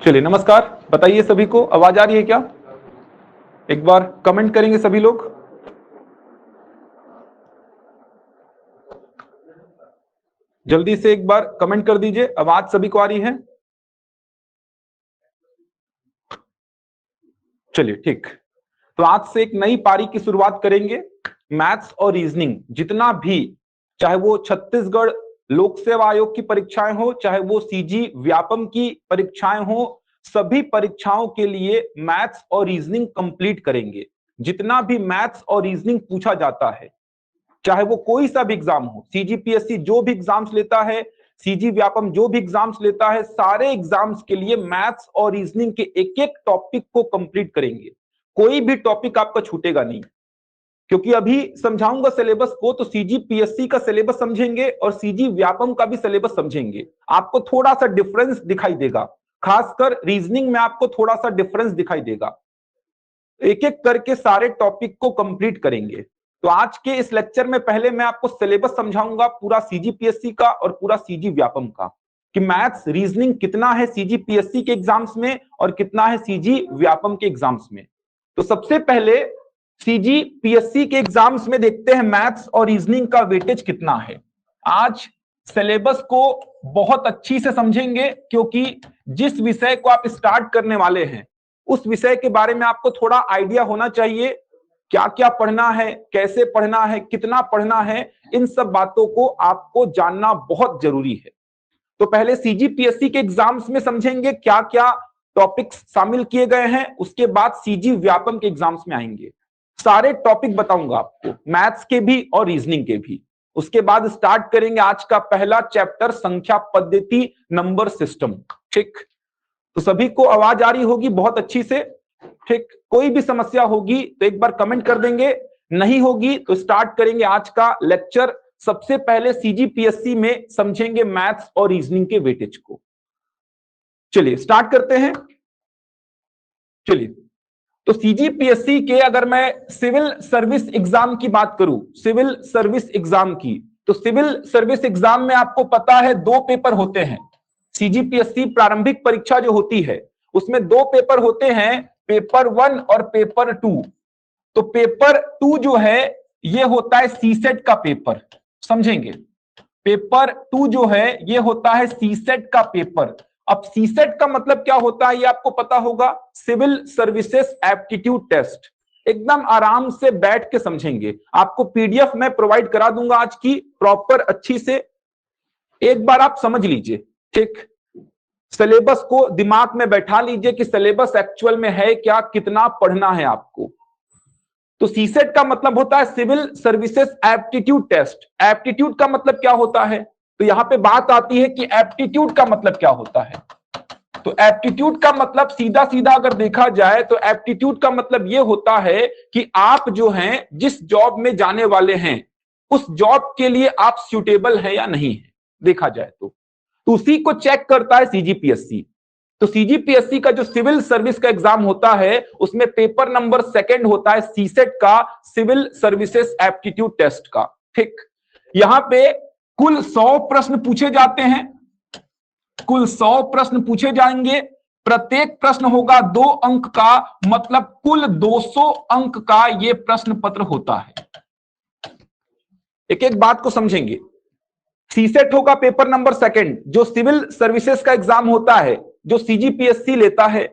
चलिए नमस्कार, बताइए सभी को आवाज आ रही है क्या? एक बार कमेंट करेंगे सभी लोग। जल्दी से एक बार कमेंट कर दीजिए, आवाज सभी को आ रही है? चलिए ठीक। तो आज से एक नई पारी की शुरुआत करेंगे। मैथ्स और रीजनिंग जितना भी, चाहे वो छत्तीसगढ़ लोक सेवा आयोग की परीक्षाएं हो, चाहे वो सीजी व्यापम की परीक्षाएं हो, सभी परीक्षाओं के लिए मैथ्स और रीजनिंग कंप्लीट करेंगे। जितना भी मैथ्स और रीजनिंग पूछा जाता है, चाहे वो कोई सा भी एग्जाम हो, सीजीपीएससी जो भी एग्जाम्स लेता है, सीजी व्यापम जो भी एग्जाम्स लेता है, सारे एग्जाम्स के लिए मैथ्स और रीजनिंग के एक एक टॉपिक को कंप्लीट करेंगे। कोई भी टॉपिक आपका छूटेगा नहीं, क्योंकि अभी समझाऊंगा सिलेबस को, तो सीजीपीएससी का सिलेबस समझेंगे और सीजी व्यापम का भी सिलेबस समझेंगे। आपको थोड़ा सा डिफरेंस दिखाई देगा, खासकर रीजनिंग में आपको थोड़ा सा डिफरेंस दिखाई देगा। एक एक करके सारे टॉपिक को कंप्लीट करेंगे। तो आज के इस लेक्चर में पहले मैं आपको सिलेबस समझाऊंगा पूरा सीजीपीएससी का और पूरा सीजी व्यापम का, कि मैथ्स रीजनिंग कितना है सीजीपीएससी के एग्जाम्स में और कितना है सीजी व्यापम के एग्जाम्स में। तो सबसे पहले सीजीपीएससी के एग्जाम्स में देखते हैं मैथ्स और रीजनिंग का वेटेज कितना है। आज सिलेबस को बहुत अच्छी से समझेंगे, क्योंकि जिस विषय को आप स्टार्ट करने वाले हैं उस विषय के बारे में आपको थोड़ा आइडिया होना चाहिए। क्या क्या पढ़ना है, कैसे पढ़ना है, कितना पढ़ना है, इन सब बातों को आपको जानना बहुत जरूरी है। तो पहले सीजीपीएससी के एग्जाम्स में समझेंगे क्या क्या टॉपिक्स शामिल किए गए हैं, उसके बाद सीजी व्यापम के एग्जाम्स में आएंगे। सारे टॉपिक बताऊंगा आपको, मैथ्स के भी और रीजनिंग के भी। उसके बाद स्टार्ट करेंगे आज का पहला चैप्टर, संख्या पद्धति, नंबर सिस्टम। ठीक, तो सभी को आवाज आ रही होगी बहुत अच्छी से? ठीक, कोई भी समस्या होगी तो एक बार कमेंट कर देंगे, नहीं होगी तो स्टार्ट करेंगे आज का लेक्चर। सबसे पहले सीजीपीएससी में समझेंगे मैथ्स और रीजनिंग के वेटेज को। चलिए स्टार्ट करते हैं। चलिए, तो सीजीपीएससी के अगर मैं सिविल सर्विस एग्जाम की बात करूं, सिविल सर्विस एग्जाम की, तो सिविल सर्विस एग्जाम में आपको पता है दो पेपर होते हैं। सीजीपीएससी प्रारंभिक परीक्षा जो होती है उसमें दो पेपर होते हैं, पेपर 1 और पेपर 2। तो पेपर 2 जो है ये होता है सीसेट का पेपर, समझेंगे। पेपर 2 जो है ये होता है सीसेट का पेपर। अब सीसेट का मतलब क्या होता है ये आपको पता होगा, सिविल सर्विसेज एप्टीट्यूड टेस्ट। एकदम आराम से बैठ के समझेंगे, आपको पीडीएफ में प्रोवाइड करा दूंगा आज की, प्रॉपर अच्छी से एक बार आप समझ लीजिए। ठीक, सिलेबस को दिमाग में बैठा लीजिए कि सिलेबस एक्चुअल में है क्या, कितना पढ़ना है आपको। तो सीसेट का मतलब होता है civil services aptitude test. Aptitude का मतलब क्या होता है, तो यहां पे बात आती है कि एप्टीट्यूड का मतलब क्या होता है। तो एप्टीट्यूड का मतलब सीधा सीधा अगर देखा जाए तो एप्टीट्यूड का मतलब यह होता है कि आप जो हैं जिस जॉब में जाने वाले हैं उस जॉब के लिए आप सूटेबल है या नहीं है, देखा जाए तो उसी को चेक करता है सीजीपीएससी। तो सीजीपीएससी का जो सिविल सर्विस का एग्जाम होता है उसमें पेपर नंबर 2 होता है सीसेट का, सिविल सर्विसेज एप्टीट्यूड टेस्ट का। ठीक, यहां पे कुल 100 प्रश्न पूछे जाते हैं, कुल 100 प्रश्न पूछे जाएंगे। प्रत्येक प्रश्न होगा 2 अंक का, मतलब कुल 200 अंक का यह प्रश्न पत्र होता है। एक एक बात को समझेंगे। सीसेट होगा पेपर नंबर 2 जो सिविल सर्विसेज का एग्जाम होता है, जो सीजीपीएससी लेता है,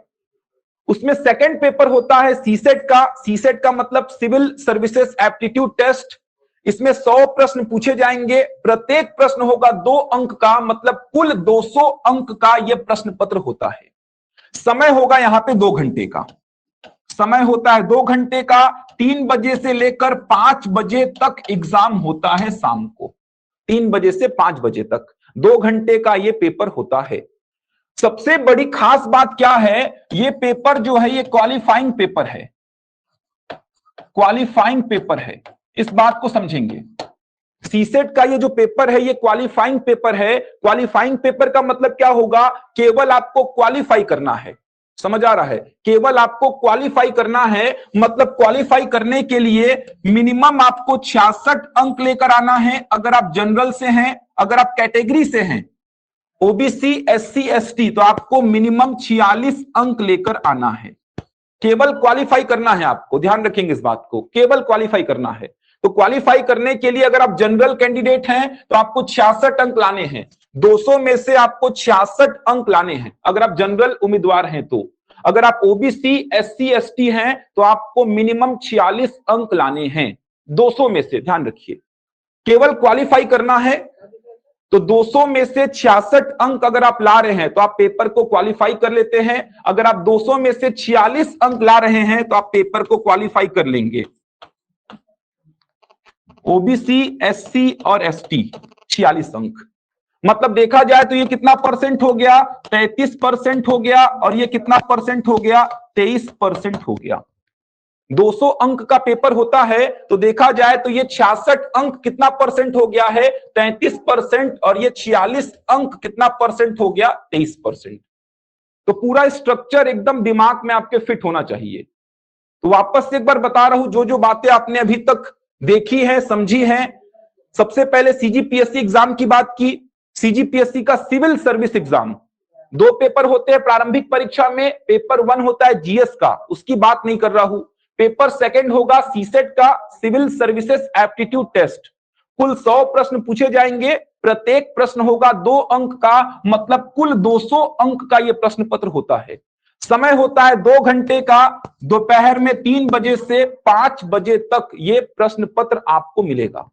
उसमें 2 पेपर होता है सीसेट का। सीसेट का मतलब सिविल सर्विसेज एप्टीट्यूड टेस्ट। इसमें 100 प्रश्न पूछे जाएंगे, प्रत्येक प्रश्न होगा 2 अंक का, मतलब कुल 200 अंक का यह प्रश्न पत्र होता है। समय होगा यहां पे 2 घंटे का, समय होता है 2 घंटे का। 3 बजे से लेकर 5 बजे तक एग्जाम होता है शाम को, 3 बजे से 5 बजे तक 2 घंटे का ये पेपर होता है। सबसे बड़ी खास बात क्या है, ये पेपर जो है ये क्वालिफाइंग पेपर है, क्वालिफाइंग पेपर है, इस बात को समझेंगे। सीसेट का ये जो पेपर है ये क्वालिफाइंग पेपर है। क्वालिफाइंग पेपर का मतलब क्या होगा, केवल आपको क्वालिफाई करना है, समझ आ रहा है, केवल आपको क्वालिफाई करना है। मतलब क्वालिफाई करने के लिए मिनिमम आपको 66 अंक लेकर आना है अगर आप जनरल से हैं, अगर आप कैटेगरी से हैं ओबीसी एससी एसटी तो आपको मिनिमम 46 अंक लेकर आना है, केवल क्वालिफाई करना है आपको, ध्यान रखेंगे इस बात को, केवल क्वालिफाई करना है। तो क्वालिफाई करने के लिए अगर आप जनरल कैंडिडेट हैं तो आपको 66 अंक लाने हैं, 200 में से आपको 66 अंक लाने हैं अगर आप जनरल उम्मीदवार हैं तो। अगर आप ओबीसी एससी एसटी हैं तो आपको मिनिमम 46 अंक लाने हैं 200 में से, ध्यान रखिए, केवल क्वालिफाई करना है। तो 200 में से 66 अंक अगर आप ला रहे हैं तो आप पेपर को क्वालिफाई कर लेते हैं। अगर आप 200 में से 46 अंक ला रहे हैं तो आप पेपर को क्वालिफाई कर लेंगे। ओबीसी एससी और एसटी 46 अंक, मतलब देखा जाए तो ये कितना परसेंट हो गया, 33% हो गया, और ये कितना परसेंट हो गया, 23% हो गया। 200 अंक का पेपर होता है तो देखा जाए तो ये 66 अंक कितना परसेंट हो गया है, 33%, और ये 46 अंक कितना परसेंट हो गया, 23%। तो पूरा स्ट्रक्चर एकदम दिमाग में आपके फिट होना चाहिए। तो वापस से एक बार बता रहा हूं, जो जो बातें आपने अभी तक देखी हैं, समझी हैं। सबसे पहले सीजीपीएससी एग्जाम की बात की। सीजीपीएससी का सिविल सर्विस एग्जाम 2 पेपर होते हैं प्रारंभिक परीक्षा में। पेपर 1 होता है जीएस का, उसकी बात नहीं कर रहा हूं। पेपर 2 होगा सीसेट का, सिविल सर्विसेज एप्टीट्यूड टेस्ट। कुल 100 प्रश्न पूछे जाएंगे, प्रत्येक प्रश्न होगा 2 अंक का, मतलब कुल 200 अंक का यह प्रश्न पत्र होता है। समय होता है 2 घंटे का, दोपहर में 3 बजे से 5 बजे तक ये प्रश्न पत्र आपको मिलेगा।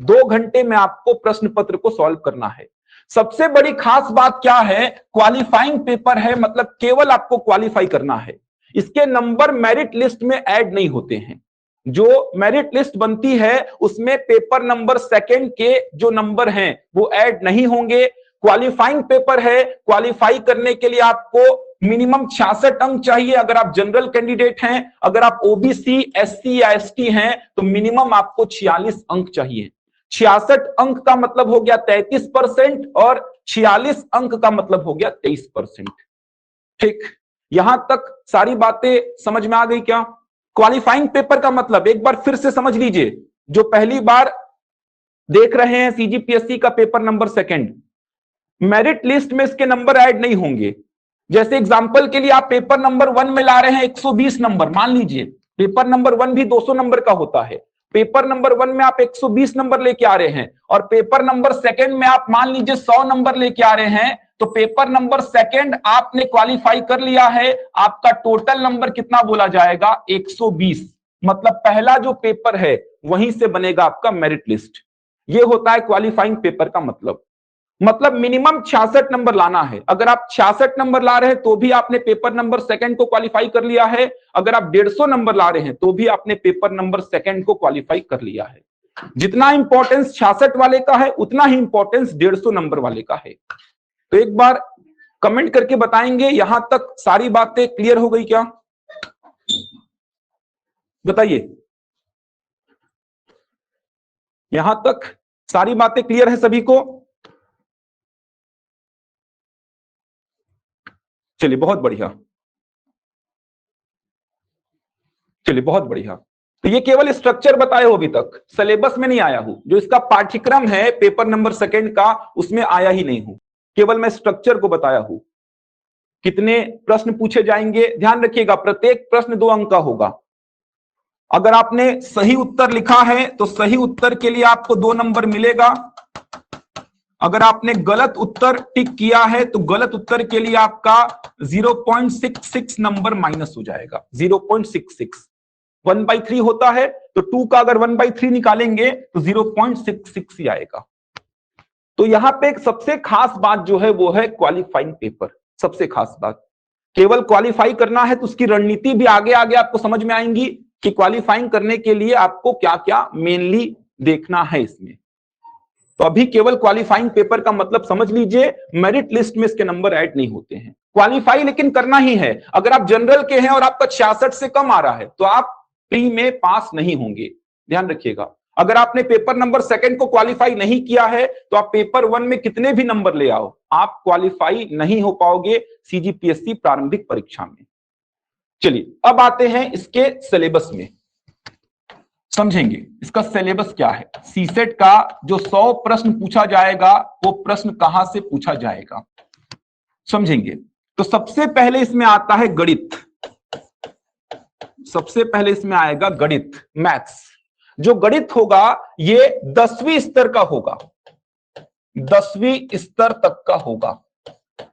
2 घंटे में आपको प्रश्न पत्र को सॉल्व करना है। सबसे बड़ी खास बात क्या है, क्वालिफाइंग पेपर है, मतलब केवल आपको क्वालिफाई करना है। इसके नंबर मेरिट लिस्ट में ऐड नहीं होते हैं। जो मेरिट लिस्ट बनती है उसमें पेपर नंबर 2 के जो नंबर हैं वो ऐड नहीं होंगे। क्वालिफाइंग पेपर है, क्वालिफाई करने के लिए आपको मिनिमम 66 अंक चाहिए अगर आप जनरल कैंडिडेट हैं। अगर आप ओबीसी एससी या एसटी हैं तो मिनिमम आपको 46 अंक चाहिए। 66 अंक का मतलब हो गया 33%, और 46 अंक का मतलब हो गया 23%। ठीक, यहां तक सारी बातें समझ में आ गई क्या? क्वालिफाइंग पेपर का मतलब एक बार फिर से समझ लीजिए, जो पहली बार देख रहे हैं सीजीपीएससी का पेपर नंबर 2, मेरिट लिस्ट में इसके नंबर ऐड नहीं होंगे। जैसे एग्जांपल के लिए आप पेपर नंबर 1 में ला रहे हैं 120 नंबर, मान लीजिए पेपर नंबर 1 भी 200 नंबर का होता है। पेपर नंबर 1 में आप 120 नंबर लेके आ रहे हैं, और पेपर नंबर 2 में आप मान लीजिए 100 नंबर लेके आ रहे हैं, तो पेपर नंबर 2 आपने क्वालिफाई कर लिया है। आपका टोटल नंबर कितना बोला जाएगा, 120। मतलब पहला जो पेपर है वहीं से बनेगा आपका मेरिट लिस्ट। ये होता है क्वालिफाइंग पेपर का मतलब मिनिमम 66 नंबर लाना है। अगर आप 66 नंबर ला रहे हैं तो भी आपने पेपर नंबर 2 को क्वालिफाई कर लिया है। अगर आप 150 नंबर ला रहे हैं तो भी आपने पेपर नंबर 2 को क्वालिफाई कर लिया है। जितना इंपॉर्टेंस 66 वाले का है उतना ही इंपॉर्टेंस 150 नंबर वाले का है। तो एक बार कमेंट करके बताएंगे यहां तक सारी बातें क्लियर हो गई क्या? बताइए, यहां तक सारी बातें क्लियर है सभी को? चलिए बहुत बढ़िया, चलिए बहुत बढ़िया। तो ये केवल स्ट्रक्चर बताए हो, अभी तक सिलेबस में नहीं आया हूं। जो इसका पाठ्यक्रम है पेपर नंबर 2 का उसमें आया ही नहीं हूं, केवल मैं स्ट्रक्चर को बताया हूं। कितने प्रश्न पूछे जाएंगे ध्यान रखिएगा, प्रत्येक प्रश्न 2 अंक का होगा। अगर आपने सही उत्तर लिखा है तो सही उत्तर के लिए आपको 2 नंबर मिलेगा। अगर आपने गलत उत्तर टिक किया है तो गलत उत्तर के लिए आपका 0.66 नंबर माइनस हो जाएगा। 0.66 1/3 होता है, तो 2 का अगर 1/3 निकालेंगे तो 0.66 ही आएगा। तो यहां पे एक सबसे खास बात जो है वो है क्वालिफाइंग पेपर। सबसे खास बात, केवल क्वालिफाई करना है तो उसकी रणनीति भी आगे आगे आपको समझ में आएंगी कि क्वालिफाइंग करने के लिए आपको क्या क्या मेनली देखना है इसमें। तो अभी केवल क्वालिफाइंग पेपर का मतलब समझ लीजिए, मेरिट लिस्ट में इसके नंबर ऐड नहीं होते हैं। क्वालिफाई लेकिन करना ही है। अगर आप जनरल के हैं और आपका 66 से कम आ रहा है तो आप प्री में पास नहीं होंगे, ध्यान रखिएगा। अगर आपने पेपर नंबर 2 को क्वालिफाई नहीं किया है तो आप पेपर 1 में कितने भी नंबर ले आओ, आप क्वालिफाई नहीं हो पाओगे सीजीपीएससी प्रारंभिक परीक्षा में। चलिए अब आते हैं इसके सिलेबस में, समझेंगे इसका सिलेबस क्या है। सीसेट का जो 100 प्रश्न पूछा जाएगा वो प्रश्न कहां से पूछा जाएगा। समझेंगे। तो सबसे पहले इसमें आता है गणित, सबसे पहले इसमें आएगा गणित, मैथ्स। जो गणित होगा ये 10वीं स्तर का होगा, 10वीं स्तर तक का होगा।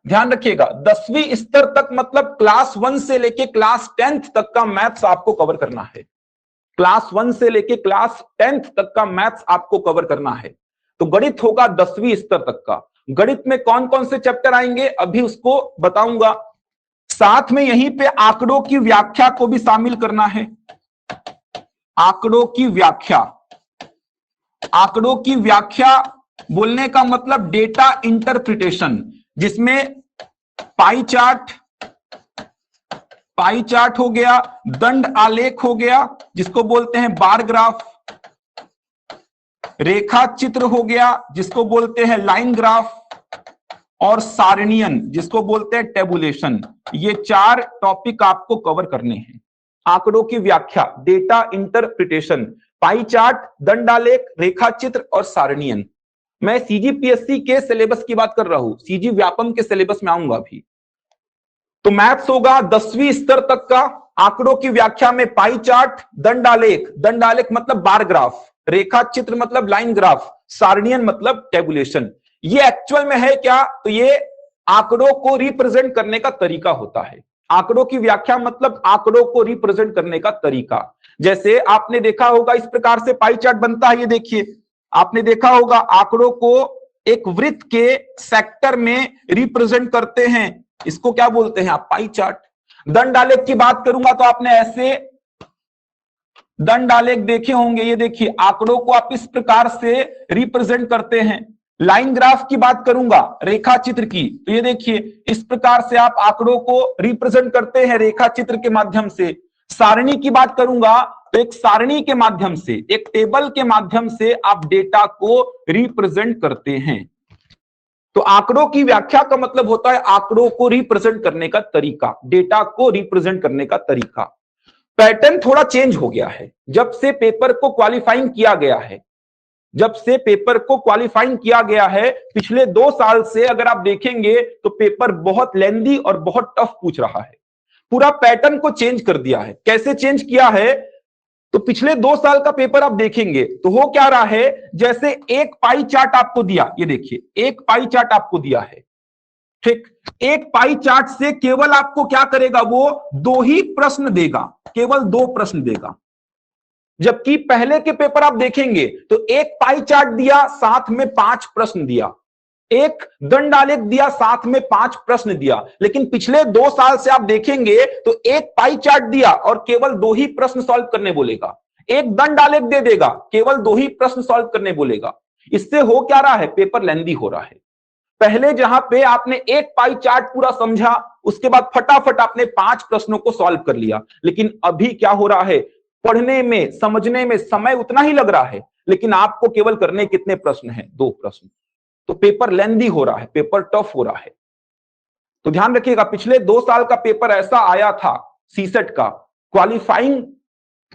ध्यान रखिएगा 10वीं स्तर तक मतलब क्लास 1 से लेके क्लास 10th तक का मैथ्स आपको कवर करना है। क्लास 1 से लेके क्लास 10th तक का मैथ्स आपको कवर करना है। तो गणित होगा 10वीं स्तर तक का। गणित में कौन कौन से चैप्टर आएंगे अभी उसको बताऊंगा। साथ में यहीं पे आंकड़ों की व्याख्या को भी शामिल करना है। आंकड़ों की व्याख्या, आंकड़ों की व्याख्या बोलने का मतलब डेटा इंटरप्रिटेशन, जिसमें पाई चार्ट हो गया, दंड आलेख हो गया जिसको बोलते हैं बार ग्राफ, रेखा चित्र हो गया जिसको बोलते हैं लाइन ग्राफ, और सारणियन जिसको बोलते हैं टेबुलेशन। ये 4 टॉपिक आपको कवर करने हैं। आंकड़ों की व्याख्या, डेटा इंटरप्रिटेशन, पाई चार्ट, दंडालेख, रेखा चित्र और सारणियन। मैं सीजीपीएससी के सिलेबस की बात कर रहा हूं, सीजी व्यापम के सिलेबस में आऊंगा अभी। तो मैथ्स होगा 10वीं स्तर तक का। आंकड़ों की व्याख्या में पाई चार्ट, दंडालेख, दंडालेख मतलब बार ग्राफ, रेखा चित्र मतलब लाइन ग्राफ, सारणियन मतलब टेबुलेशन। ये एक्चुअल में है क्या, तो ये आंकड़ों को रिप्रेजेंट करने का तरीका होता है। आंकड़ों की व्याख्या मतलब आंकड़ों को रिप्रेजेंट करने का तरीका। जैसे आपने देखा होगा इस प्रकार से पाई चार्ट बनता है। ये देखिए आपने देखा होगा आंकड़ों को एक वृत्त के सेक्टर में रिप्रेजेंट करते हैं, इसको क्या बोलते हैं आप, पाई चार्ट। दंड आलेख की बात करूंगा तो आपने ऐसे दंड आलेख देखे होंगे। ये देखिए आंकड़ों को आप इस प्रकार से रिप्रेजेंट करते हैं। लाइन ग्राफ की बात करूंगा, रेखा चित्र की, तो ये देखिए इस प्रकार से आप आंकड़ों को रिप्रेजेंट करते हैं रेखा चित्र के माध्यम से। सारणी की बात करूंगा तो एक सारणी के माध्यम से, एक टेबल के माध्यम से आप डेटा को रिप्रेजेंट करते हैं। तो आंकड़ों की व्याख्या का मतलब होता है आंकड़ों को रिप्रेजेंट करने का तरीका, डेटा को रिप्रेजेंट करने का तरीका। पैटर्न थोड़ा चेंज हो गया है जब से पेपर को क्वालिफाइंग किया गया है, जब से पेपर को क्वालिफाइंग किया गया है। पिछले 2 साल से अगर आप देखेंगे तो पेपर बहुत लेंदी और बहुत टफ पूछ रहा है। पूरा पैटर्न को चेंज कर दिया है। कैसे चेंज किया है, तो पिछले 2 साल का पेपर आप देखेंगे तो हो क्या रहा है, जैसे एक पाई चार्ट आपको दिया, ये देखिए एक पाई चार्ट आपको दिया है, ठीक। एक पाई चार्ट से केवल आपको क्या करेगा, वो 2 ही प्रश्न देगा, केवल 2 प्रश्न देगा। जबकि पहले के पेपर आप देखेंगे तो एक पाई चार्ट दिया, साथ में 5 प्रश्न दिया, एक दंड आलेख दिया, साथ में 5 प्रश्न दिया। लेकिन पिछले 2 साल से आप देखेंगे तो एक पाई चार्ट दिया और केवल 2 ही प्रश्न सॉल्व करने बोलेगा, एक दंड आलेख दे देगा, केवल 2 ही प्रश्न सॉल्व करने बोलेगा। इससे हो क्या रहा है, पेपर लेंदी हो रहा है। पहले जहां पे आपने एक पाई चार्ट पूरा समझा, उसके बाद फटाफट आपने 5 प्रश्नों को सॉल्व कर लिया। लेकिन अभी क्या हो रहा है, पढ़ने में समझने में समय उतना ही लग रहा है, लेकिन आपको केवल करने कितने प्रश्न हैं, 2 प्रश्न। तो पेपर लेंदी हो रहा है, पेपर टफ हो रहा है। तो ध्यान रखिएगा पिछले 2 साल का पेपर ऐसा आया था सीसेट का,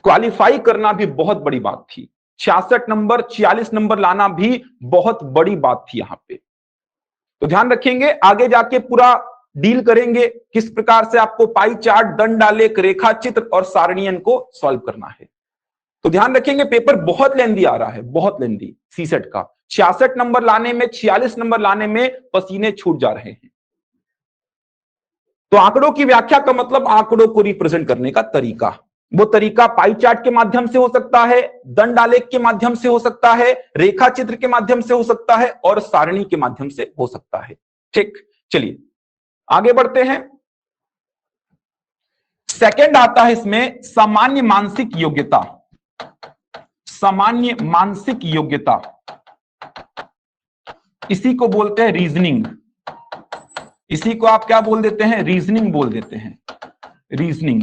क्वालिफाई करना भी बहुत बड़ी बात थी। 66 नंबर 46 नंबर लाना भी बहुत बड़ी बात थी यहां पे। तो ध्यान रखेंगे, आगे जाके पूरा डील करेंगे किस प्रकार से आपको पाई चार्ट, दंड आलेख, रेखा चित्र और सारणियन को सॉल्व करना है। तो ध्यान रखेंगे पेपर बहुत लेंदी आ रहा है, बहुत लेंदी। सीसेट का 66 नंबर लाने में, 46 नंबर लाने में पसीने छूट जा रहे हैं। तो आंकड़ों की व्याख्या का मतलब आंकड़ों को रिप्रेजेंट करने का तरीका। वो तरीका पाई चार्ट के माध्यम से हो सकता है, दंड आलेख के माध्यम से हो सकता है, रेखा चित्र के माध्यम से हो सकता है और सारणी के माध्यम से हो सकता है। ठीक, चलिए आगे बढ़ते हैं। सेकंड आता है इसमें सामान्य मानसिक योग्यता। सामान्य मानसिक योग्यता, इसी को बोलते हैं रीजनिंग। इसी को आप क्या बोल देते हैं, रीजनिंग बोल देते हैं, रीजनिंग।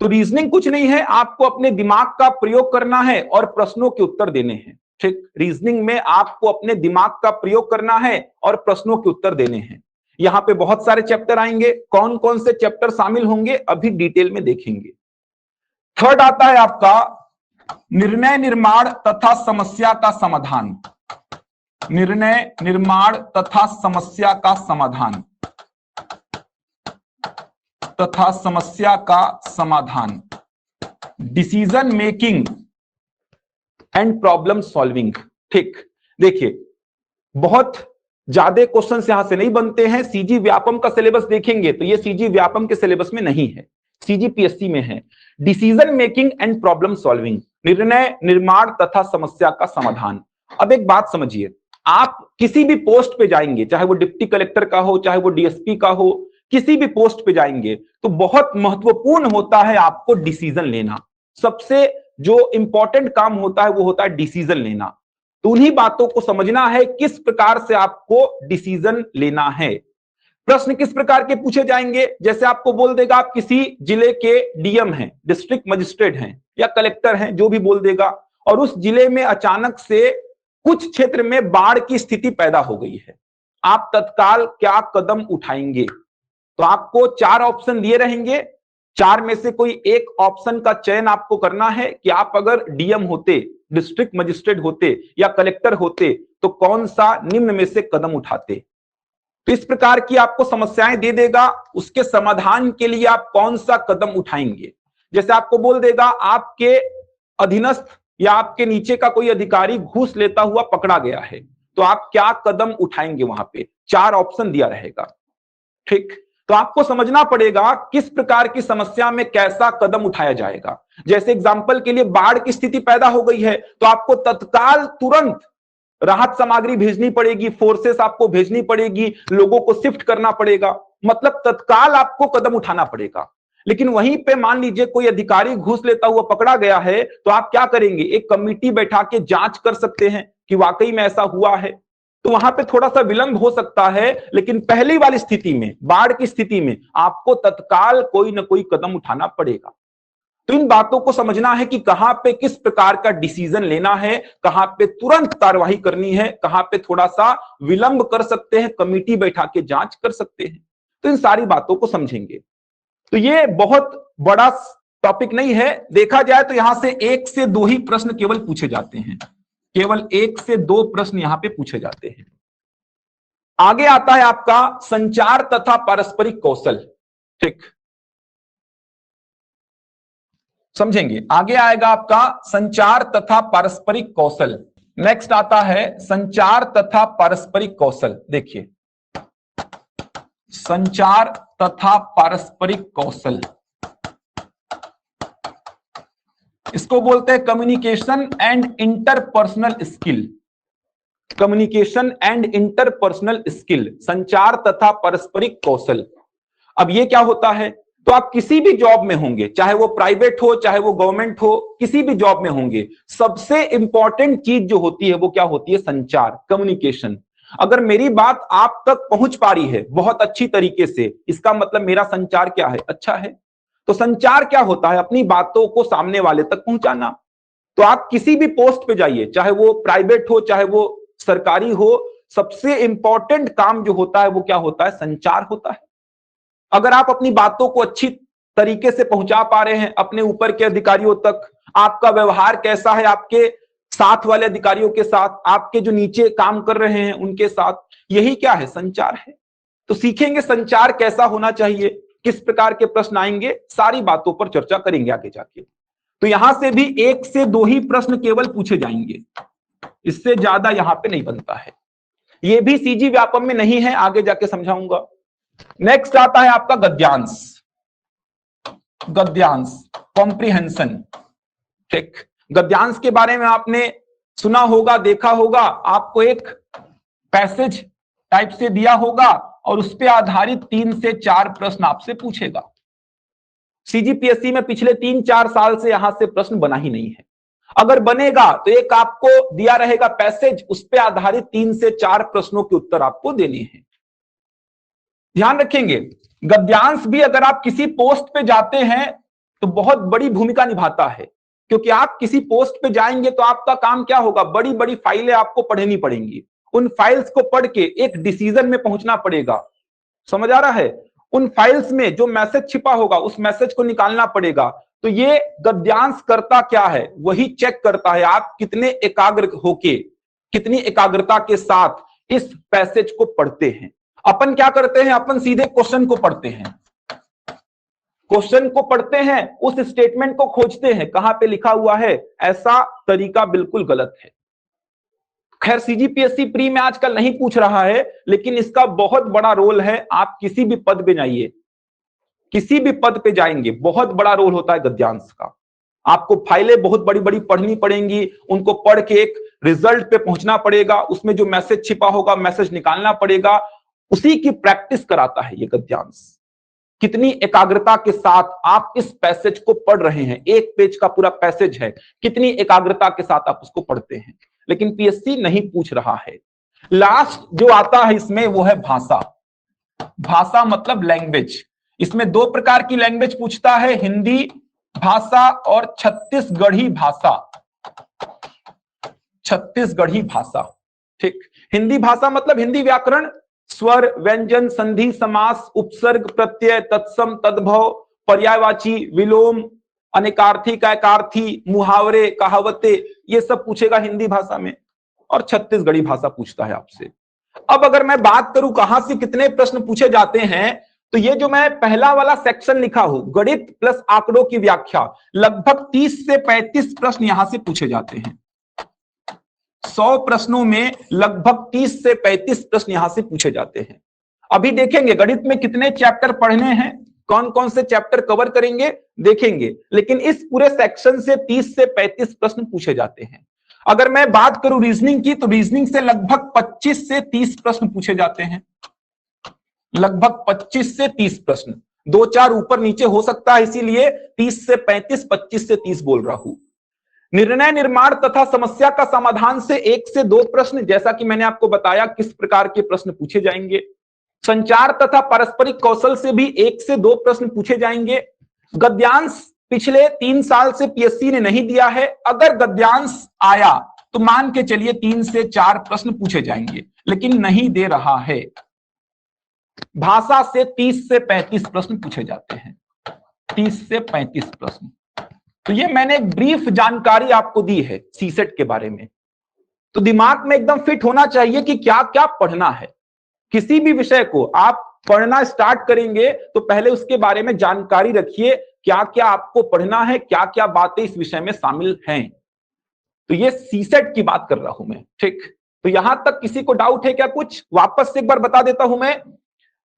तो रीजनिंग कुछ नहीं है, आपको अपने दिमाग का प्रयोग करना है और प्रश्नों के उत्तर देने हैं। ठीक, रीजनिंग में आपको अपने दिमाग का प्रयोग करना है और प्रश्नों के उत्तर देने हैं। यहां पे बहुत सारे चैप्टर आएंगे, कौन कौन से चैप्टर शामिल होंगे अभी डिटेल में देखेंगे। थर्ड आता है आपका निर्णय निर्माण तथा समस्या का समाधान। निर्णय निर्माण तथा समस्या का समाधान, decision making and problem solving. ठीक, देखिए बहुत ज्यादा क्वेश्चंस यहां से नहीं बनते हैं। सीजी व्यापम का सिलेबस देखेंगे तो ये सीजी व्यापम के सिलेबस में नहीं है, सीजीपीएससी में है। Decision making and problem solving, निर्णय निर्माण तथा समस्या का समाधान। अब एक बात समझिए, आप किसी भी पोस्ट पे जाएंगे, चाहे वो डिप्टी कलेक्टर का हो, चाहे वो डीएसपी का हो, किसी भी पोस्ट पे जाएंगे तो बहुत महत्वपूर्ण होता है आपको डिसीजन लेना। सबसे जो इंपॉर्टेंट काम होता है वो होता है डिसीजन लेना। तो उन्हीं बातों को समझना है किस प्रकार से आपको डिसीजन लेना है। प्रश्न किस प्रकार के पूछे जाएंगे, जैसे आपको बोल देगा आप किसी जिले के डीएम हैं, डिस्ट्रिक्ट मजिस्ट्रेट हैं या कलेक्टर हैं, जो भी बोल देगा, और उस जिले में अचानक से कुछ क्षेत्र में बाढ़ की स्थिति पैदा हो गई है, आप तत्काल क्या कदम उठाएंगे। तो आपको 4 ऑप्शन दिए रहेंगे, 4 में से कोई एक ऑप्शन का चयन आपको करना है कि आप अगर डीएम होते, डिस्ट्रिक्ट मजिस्ट्रेट होते या कलेक्टर होते तो कौन सा निम्न में से कदम उठाते। तो इस प्रकार की आपको समस्याएं दे देगा, उसके समाधान के लिए आप कौन सा कदम उठाएंगे। जैसे आपको बोल देगा आपके अधीनस्थ या आपके नीचे का कोई अधिकारी घूस लेता हुआ पकड़ा गया है, तो आप क्या कदम उठाएंगे, वहां पे 4 ऑप्शन दिया रहेगा। ठीक, तो आपको समझना पड़ेगा किस प्रकार की समस्या में कैसा कदम उठाया जाएगा। जैसे एग्जांपल के लिए बाढ़ की स्थिति पैदा हो गई है तो आपको तत्काल तुरंत राहत सामग्री भेजनी पड़ेगी, फोर्सेस आपको भेजनी पड़ेगी, लोगों को शिफ्ट करना पड़ेगा, मतलब तत्काल आपको कदम उठाना पड़ेगा। लेकिन वहीं पे मान लीजिए कोई अधिकारी घूस लेता हुआ पकड़ा गया है तो आप क्या करेंगे, एक कमिटी बैठा के जांच कर सकते हैं कि वाकई में ऐसा हुआ है। तो वहां पे थोड़ा सा विलंब हो सकता है, लेकिन पहली वाली स्थिति में, बाढ़ की स्थिति में आपको तत्काल कोई ना कोई कदम उठाना पड़ेगा। तो इन बातों को समझना है कि कहां पे किस प्रकार का डिसीजन लेना है, कहां पे तुरंत कार्यवाही करनी है, कहां पे थोड़ा सा विलंब कर सकते हैं, कमिटी बैठा के जांच कर सकते हैं। तो इन सारी बातों को समझेंगे। तो ये बहुत बड़ा टॉपिक नहीं है, देखा जाए तो यहां से 1 से 2 ही प्रश्न केवल पूछे जाते हैं, केवल 1 से 2 प्रश्न यहां पे पूछे जाते हैं। आगे आता है आपका संचार तथा पारस्परिक कौशल। ठीक, समझेंगे, आगे आएगा आपका संचार तथा पारस्परिक कौशल। नेक्स्ट आता है संचार तथा पारस्परिक कौशल। देखिए, संचार तथा पारस्परिक कौशल, इसको बोलते हैं communication and interpersonal skill. Communication and interpersonal skill, संचार तथा पारस्परिक कौशल। अब ये क्या होता है, तो आप किसी भी जॉब में होंगे, चाहे वो प्राइवेट हो चाहे वो गवर्नमेंट हो, किसी भी जॉब में होंगे, सबसे इंपॉर्टेंट चीज जो होती है वो क्या होती है, संचार, कम्युनिकेशन। अगर मेरी बात आप तक पहुंच पा रही है बहुत अच्छी तरीके से, इसका मतलब मेरा संचार क्या है, अच्छा है। तो संचार क्या होता है, अपनी बातों को सामने वाले तक पहुंचाना। तो आप किसी भी पोस्ट पे जाइए, चाहे वो प्राइवेट हो चाहे वो सरकारी हो, सबसे इंपॉर्टेंट काम जो होता है वो क्या होता है, संचार होता है। अगर आप अपनी बातों को अच्छी तरीके से पहुंचा पा रहे हैं अपने ऊपर के अधिकारियों तक, आपका व्यवहार कैसा है आपके साथ वाले अधिकारियों के साथ, आपके जो नीचे काम कर रहे हैं उनके साथ, यही क्या है, संचार है। तो सीखेंगे संचार कैसा होना चाहिए, किस प्रकार के प्रश्न आएंगे, सारी बातों पर चर्चा करेंगे आगे जाके। तो यहां से भी 1 से 2 ही प्रश्न केवल पूछे जाएंगे, इससे ज्यादा यहां पे नहीं बनता है। ये भी सीजी व्यापम में नहीं है, आगे जाके समझाऊंगा। नेक्स्ट आता है आपका गद्यांश। गद्यांश, कॉम्प्रिहेंशन। ठीक, गद्यांश के बारे में आपने सुना होगा, देखा होगा, आपको एक पैसेज टाइप से दिया होगा और उस पर आधारित 3 से 4 प्रश्न आपसे पूछेगा। सीजीपीएससी में पिछले 3-4 साल से यहां से प्रश्न बना ही नहीं है। अगर बनेगा तो एक आपको दिया रहेगा पैसेज, उस पर आधारित 3 से 4 प्रश्नों के उत्तर आपको देने हैं। ध्यान रखेंगे, गद्यांश भी अगर आप किसी पोस्ट पे जाते हैं तो बहुत बड़ी भूमिका निभाता है, क्योंकि आप किसी पोस्ट पे जाएंगे तो आपका काम क्या होगा, बड़ी बड़ी फाइलें आपको पढ़नी पड़ेंगी, उन फाइल्स को पढ़ के एक डिसीजन में पहुंचना पड़ेगा। समझ आ रहा है, उन फाइल्स में जो मैसेज छिपा होगा उस मैसेज को निकालना पड़ेगा। तो ये गद्यांश करता क्या है, वही चेक करता है आप कितने एकाग्र होके कितनी एकाग्रता के साथ इस पैसेज को पढ़ते हैं। अपन क्या करते हैं, अपन सीधे क्वेश्चन को पढ़ते हैं, क्वेश्चन को पढ़ते हैं, उस स्टेटमेंट को खोजते हैं कहां पे लिखा हुआ है। ऐसा तरीका बिल्कुल गलत है। खैर सीजीपीएससी प्री में आजकल नहीं पूछ रहा है, लेकिन इसका बहुत बड़ा रोल है। आप किसी भी पद पे जाइए, किसी भी पद पे जाएंगे, बहुत बड़ा रोल होता है गद्यांश का। आपको फाइलें बहुत बड़ी बड़ी पढ़नी पड़ेंगी, उनको पढ़ के एक रिजल्ट पे पहुंचना पड़ेगा, उसमें जो मैसेज छिपा होगा मैसेज निकालना पड़ेगा, उसी की प्रैक्टिस कराता है ये गद्यांश। कितनी एकाग्रता के साथ आप इस पैसेज को पढ़ रहे हैं, एक पेज का पूरा पैसेज है, कितनी एकाग्रता के साथ आप उसको पढ़ते हैं। लेकिन पीएससी नहीं पूछ रहा है। लास्ट जो आता है इसमें वो है भाषा। भाषा मतलब लैंग्वेज। इसमें दो प्रकार की लैंग्वेज पूछता है, हिंदी भाषा और छत्तीसगढ़ी भाषा। छत्तीसगढ़ी भाषा, ठीक। हिंदी भाषा मतलब हिंदी व्याकरण, स्वर, व्यंजन, संधि, समास, उपसर्ग, प्रत्यय, तत्सम, तद्भव, पर्यायवाची, विलोम, अनेकार्थी, कैकार्थी, मुहावरे, कहावतें, ये सब पूछेगा हिंदी भाषा में। और छत्तीसगढ़ी भाषा पूछता है आपसे। अब अगर मैं बात करूं कहां से कितने प्रश्न पूछे जाते हैं, तो ये जो मैं पहला वाला सेक्शन लिखा हूं, गणित प्लस आंकड़ों की व्याख्या, लगभग 30 से 35 प्रश्न यहां से पूछे जाते हैं। 100 प्रश्नों में लगभग 30 से 35 प्रश्न यहां से पूछे जाते हैं। अभी देखेंगे गणित में कितने चैप्टर पढ़ने हैं, कौन कौन से चैप्टर कवर करेंगे देखेंगे, लेकिन इस पूरे सेक्शन से 30 से 35 प्रश्न पूछे जाते हैं। अगर मैं बात करूं रीजनिंग की, तो रीजनिंग से लगभग 25 से 30 प्रश्न पूछे जाते हैं। लगभग 25 से 30 प्रश्न, 2-4 ऊपर नीचे हो सकता है, इसीलिए 30 से 35, 25 से 30 बोल रहा हूं। निर्णय निर्माण तथा समस्या का समाधान से 1 से 2 प्रश्न, जैसा कि मैंने आपको बताया किस प्रकार के प्रश्न पूछे जाएंगे। संचार तथा पारस्परिक कौशल से भी 1 से 2 प्रश्न पूछे जाएंगे। गद्यांश पिछले 3 साल से पीएससी ने नहीं दिया है। अगर गद्यांश आया तो मान के चलिए 3 से 4 प्रश्न पूछे जाएंगे, लेकिन नहीं दे रहा है। भाषा से 30 से 35 प्रश्न पूछे जाते हैं, 30 से 35 प्रश्न। तो ये मैंने एक ब्रीफ जानकारी आपको दी है सीसेट के बारे में। तो दिमाग में एकदम फिट होना चाहिए कि क्या क्या पढ़ना है। किसी भी विषय को आप पढ़ना स्टार्ट करेंगे तो पहले उसके बारे में जानकारी रखिए, क्या क्या आपको पढ़ना है, क्या क्या बातें इस विषय में शामिल हैं। तो ये सीसेट की बात कर रहा हूं मैं, ठीक। तो यहां तक किसी को डाउट है क्या? कुछ वापस से एक बार बता देता हूं मैं।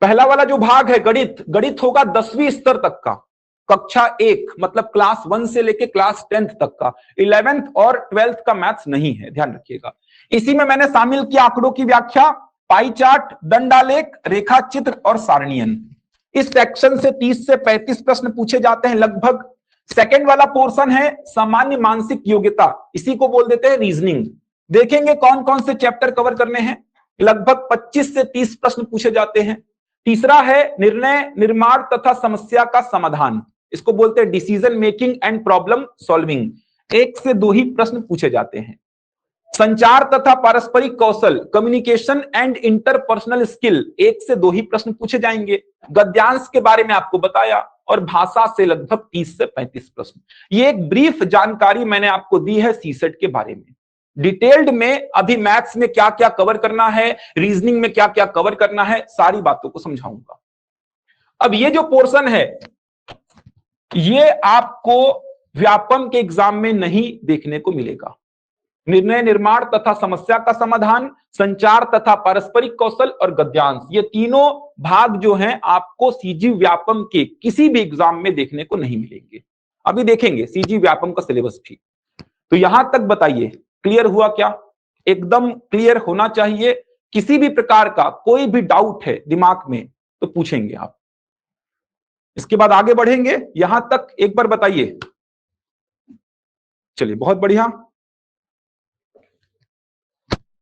पहला वाला जो भाग है गणित, गणित होगा 10वीं स्तर तक का, कक्षा 1 मतलब क्लास 1 से लेके क्लास 10th तक का। 11th और 12th का मैथ्स नहीं है, ध्यान रखिएगा। इसी में मैंने शामिल किया आंकड़ों की व्याख्या, पाई चार्ट, दंडालेख, रेखा चित्र और सारणियन। इस सेक्शन से 30 से 35 प्रश्न पूछे जाते हैं लगभग। सेकंड वाला पोर्शन है सामान्य मानसिक योग्यता, इसी को बोल देते हैं रीजनिंग। देखेंगे कौन कौन से चैप्टर कवर करने हैं, लगभग 25 से 30 प्रश्न पूछे जाते हैं। तीसरा है निर्णय निर्माण तथा समस्या का समाधान, इसको बोलते हैं decision making and problem solving. 1 से 2 ही प्रश्न पूछे जाते हैं। संचार तथा पारस्परिक कौशल, कम्युनिकेशन एंड इंटरपर्सनल स्किल, 1 से 2 ही प्रश्न पूछे जाएंगे। गद्यांश के बारे में आपको बताया, और भाषा से लगभग 30 से 35 प्रश्न। ये एक ब्रीफ जानकारी मैंने आपको दी है सीसेट के बारे में। डिटेल्ड में अभी मैथ्स में क्या क्या कवर करना है, रीजनिंग में क्या क्या कवर करना है, सारी बातों को समझाऊंगा। अब ये जो पोर्शन है ये आपको व्यापम के एग्जाम में नहीं देखने को मिलेगा। निर्णय निर्माण तथा समस्या का समाधान, संचार तथा पारस्परिक कौशल और गद्यांश, ये तीनों भाग जो हैं आपको सीजी व्यापम के किसी भी एग्जाम में देखने को नहीं मिलेंगे। अभी देखेंगे सीजी व्यापम का सिलेबस भी। तो यहां तक बताइए क्लियर हुआ क्या? एकदम क्लियर होना चाहिए। किसी भी प्रकार का कोई भी डाउट है दिमाग में तो पूछेंगे आप, इसके बाद आगे बढ़ेंगे। यहां तक एक बार बताइए। चलिए बहुत बढ़िया,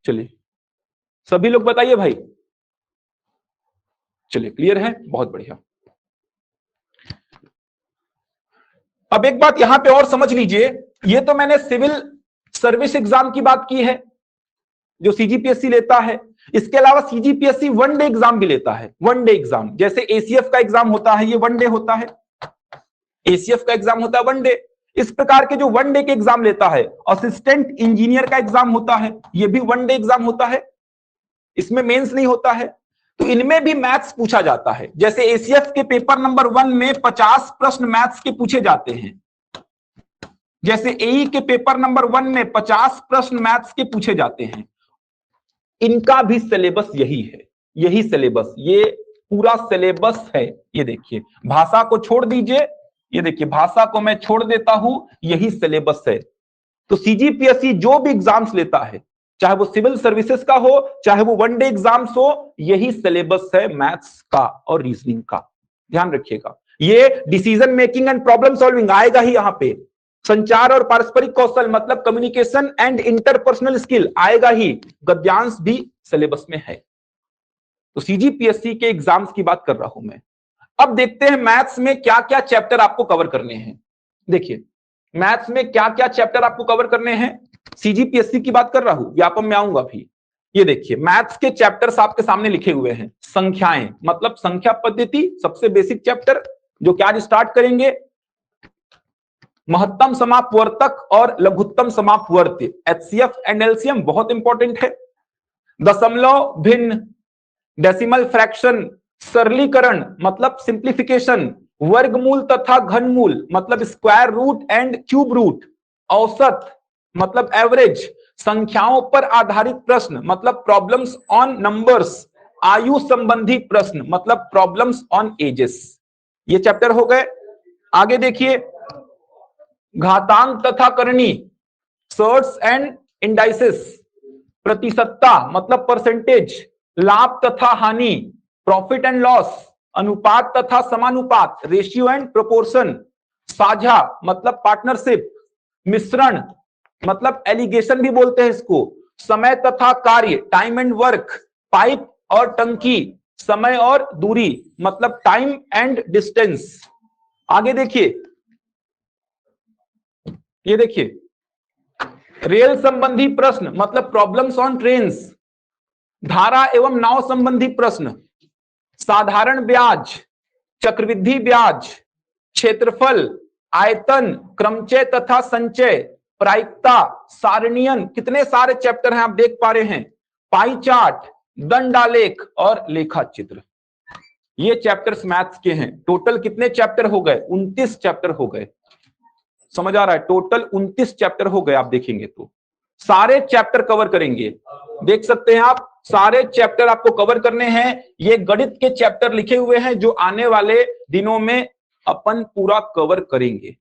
चलिए सभी लोग बताइए भाई। चलिए क्लियर है, बहुत बढ़िया। अब एक बात यहां पे और समझ लीजिए, ये तो मैंने सिविल सर्विस एग्जाम की बात की है जो सीजीपीएससी लेता है। इसके अलावा सीजीपीएससी वनडे एग्जाम भी लेता है। वनडे एग्जाम जैसे एसीएफ का एग्जाम होता है, ये वनडे होता है। एसीएफ का एग्जाम होता है वनडे। इस प्रकार के जो 1 डे के एग्जाम लेता है, असिस्टेंट इंजीनियर का एग्जाम होता है, ये भी 1 डे एग्जाम होता है, इसमें मेंस नहीं होता है। तो इनमें भी मैथ्स पूछा जाता है। जैसे एसीएफ के पेपर नंबर 1 में 50 प्रश्न मैथ्स के पूछे जाते हैं, जैसे एई के पेपर नंबर 1 में 50 प्रश्न मैथ्स के पूछे जाते हैं। इनका भी सिलेबस यही है, यही सिलेबस, ये पूरा सिलेबस है। ये देखिए, भाषा को छोड़ दीजिए, ये देखिए भाषा को मैं छोड़ देता हूं, यही सिलेबस है। तो सीजीपीएससी जो भी एग्जाम्स लेता है, चाहे वो सिविल सर्विसेज का हो, चाहे वो 1 डे एग्जाम्स हो, यही सिलेबस है मैथ्स का और रीजनिंग का। ध्यान रखिएगा, ये decision making and problem solving आएगा ही यहां पे, संचार और पारस्परिक कौशल मतलब कम्युनिकेशन एंड इंटरपर्सनल स्किल आएगा ही, गद्यांश भी सिलेबस में है। तो सीजीपीएससी के एग्जाम्स की बात कर रहा हूं मैं। अब देखते हैं मैथ्स में क्या क्या चैप्टर आपको कवर करने हैं। देखिए मैथ्स में क्या क्या चैप्टर आपको कवर करने हैं, सीजीपीएससी की बात कर रहा हूं, व्यापम में आऊंगा भी। ये देखिए मैथ्स के चैप्टर्स आपके सामने लिखे हुए हैं। संख्याएं मतलब संख्या पद्धति, सबसे बेसिक चैप्टर जो कि आज स्टार्ट करेंगे। महत्तम समापवर्तक और लघुत्तम समापवर्त्य, एचसीएफ एंड एलसीएम बहुत इंपॉर्टेंट है। दशमलव भिन्न, डेसिमल फ्रैक्शन, सरलीकरण मतलब सिंप्लीफिकेशन, वर्गमूल तथा घनमूल मतलब square root and cube root, औसत मतलब एवरेज, संख्याओं पर आधारित प्रश्न मतलब प्रॉब्लम्स ऑन नंबर्स, आयु संबंधी प्रश्न मतलब प्रॉब्लम्स ऑन एजेस, ये चैप्टर हो गए। आगे देखिए, घातांक तथा करणी, सर्ट्स एंड इंडाइसेस, प्रतिशतता मतलब परसेंटेज, लाभ तथा हानि, प्रॉफिट एंड लॉस, अनुपात तथा समानुपात, रेशियो एंड प्रोपोर्शन, साझा मतलब पार्टनरशिप, मिश्रण मतलब एलिगेशन भी बोलते हैं इसको, समय तथा कार्य, टाइम एंड वर्क, पाइप और टंकी, समय और दूरी मतलब टाइम एंड डिस्टेंस। आगे देखिए, ये देखिए रेल संबंधी प्रश्न मतलब प्रॉब्लम्स ऑन ट्रेन्स, धारा एवं नाव संबंधी प्रश्न, साधारण ब्याज, चक्रवृद्धि ब्याज, क्षेत्रफल, आयतन, क्रमचय तथा संचय, प्रायिकता, सारणीयन, कितने सारे चैप्टर हैं आप देख पा रहे हैं, पाई चार्ट, दंडालेख और लेखा चित्र, ये चैप्टर्स मैथ्स के हैं। टोटल कितने चैप्टर हो गए, 29 चैप्टर हो गए। समझ आ रहा है, टोटल 29 चैप्टर हो गए। आप देखेंगे तो सारे चैप्टर कवर करेंगे, देख सकते हैं आप, सारे चैप्टर आपको कवर करने हैं। ये गणित के चैप्टर लिखे हुए हैं जो आने वाले दिनों में अपन पूरा कवर करेंगे।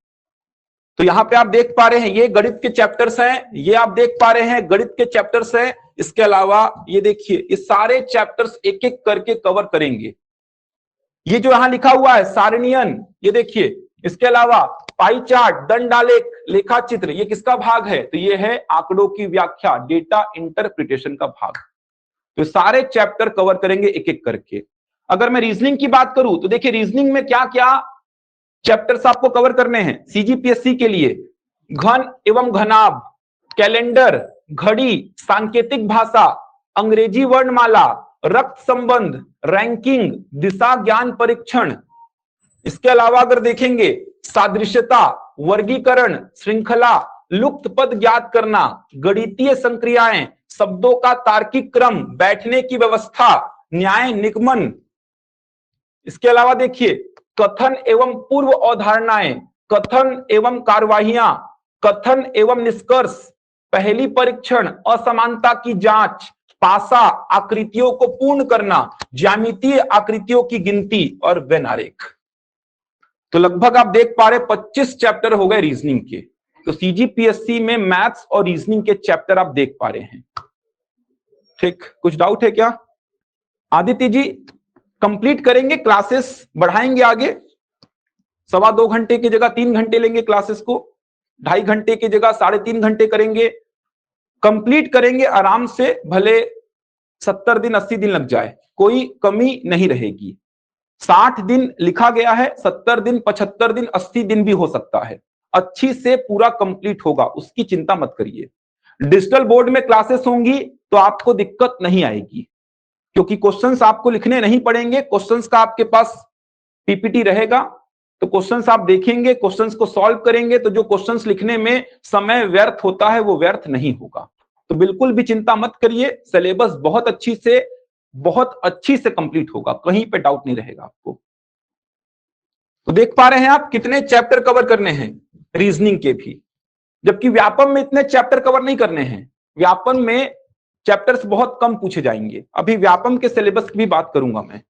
तो यहां पे आप देख पा रहे हैं ये गणित के चैप्टर्स हैं, ये आप देख पा रहे हैं गणित के चैप्टर्स हैं। इसके अलावा ये देखिए, ये सारे चैप्टर्स एक एक करके कवर करेंगे। ये जो यहां लिखा हुआ है सारणीयन, ये देखिए, इसके अलावा पाई चार्ट, दंडालेख, लेखा चित्र, ये किसका भाग है, तो ये है आंकड़ों की व्याख्या, डेटा इंटरप्रिटेशन का भाग। तो सारे चैप्टर कवर करेंगे एक एक करके। अगर मैं रीजनिंग की बात करूं तो देखिए रीजनिंग में क्या क्या चैप्टर्स आपको कवर करने हैं सीजीपीएससी के लिए। घन एवं घनाभ, कैलेंडर, घड़ी, सांकेतिक भाषा, अंग्रेजी वर्णमाला, रक्त संबंध, रैंकिंग, दिशा ज्ञान परीक्षण। इसके अलावा अगर देखेंगे सादृश्यता, वर्गीकरण, श्रृंखला, लुप्त पद ज्ञात करना, गणितीय संक्रियाएं, शब्दों का तार्किक क्रम, बैठने की व्यवस्था, न्याय निगमन। इसके अलावा देखिए कथन एवं पूर्व अवधारणाएं, कथन एवं कार्यवाहियां, कथन एवं निष्कर्ष, पहली परीक्षण, असमानता की जांच, पासा, आकृतियों को पूर्ण करना, ज्यामितीय आकृतियों की गिनती और वेन आरेख। तो लगभग आप देख पा रहे 25 चैप्टर हो गए रीजनिंग के। तो सीजीपीएससी में मैथ्स और रीजनिंग के चैप्टर आप देख पा रहे हैं। ठीक, कुछ डाउट है क्या? आदित्य जी कंप्लीट करेंगे, क्लासेस बढ़ाएंगे आगे, 2.25 घंटे की जगह 3 घंटे लेंगे क्लासेस को, 2.5 घंटे की जगह 3.5 घंटे करेंगे, कंप्लीट करेंगे आराम से, भले 70 दिन 80 दिन लग जाए, कोई कमी नहीं रहेगी। 60 दिन लिखा गया है, 70 दिन 75 दिन 80 दिन भी हो सकता है, अच्छी से पूरा कंप्लीट होगा, उसकी चिंता मत करिए। डिजिटल बोर्ड में क्लासेस होंगी तो आपको दिक्कत नहीं आएगी, क्योंकि क्वेश्चंस आपको लिखने नहीं पड़ेंगे, क्वेश्चंस का आपके पास पीपीटी रहेगा, तो क्वेश्चंस आप देखेंगे, क्वेश्चंस को सॉल्व करेंगे, तो जो क्वेश्चंस लिखने में समय व्यर्थ होता है वो व्यर्थ नहीं होगा। तो बिल्कुल भी चिंता मत करिए, सिलेबस बहुत अच्छी से कंप्लीट होगा, कहीं पे डाउट नहीं रहेगा आपको। तो देख पा रहे हैं आप कितने चैप्टर कवर करने हैं रीजनिंग के भी, जबकि व्यापम में इतने चैप्टर कवर नहीं करने हैं। व्यापम में चैप्टर्स बहुत कम पूछे जाएंगे। अभी व्यापम के सिलेबस की भी बात करूंगा मैं।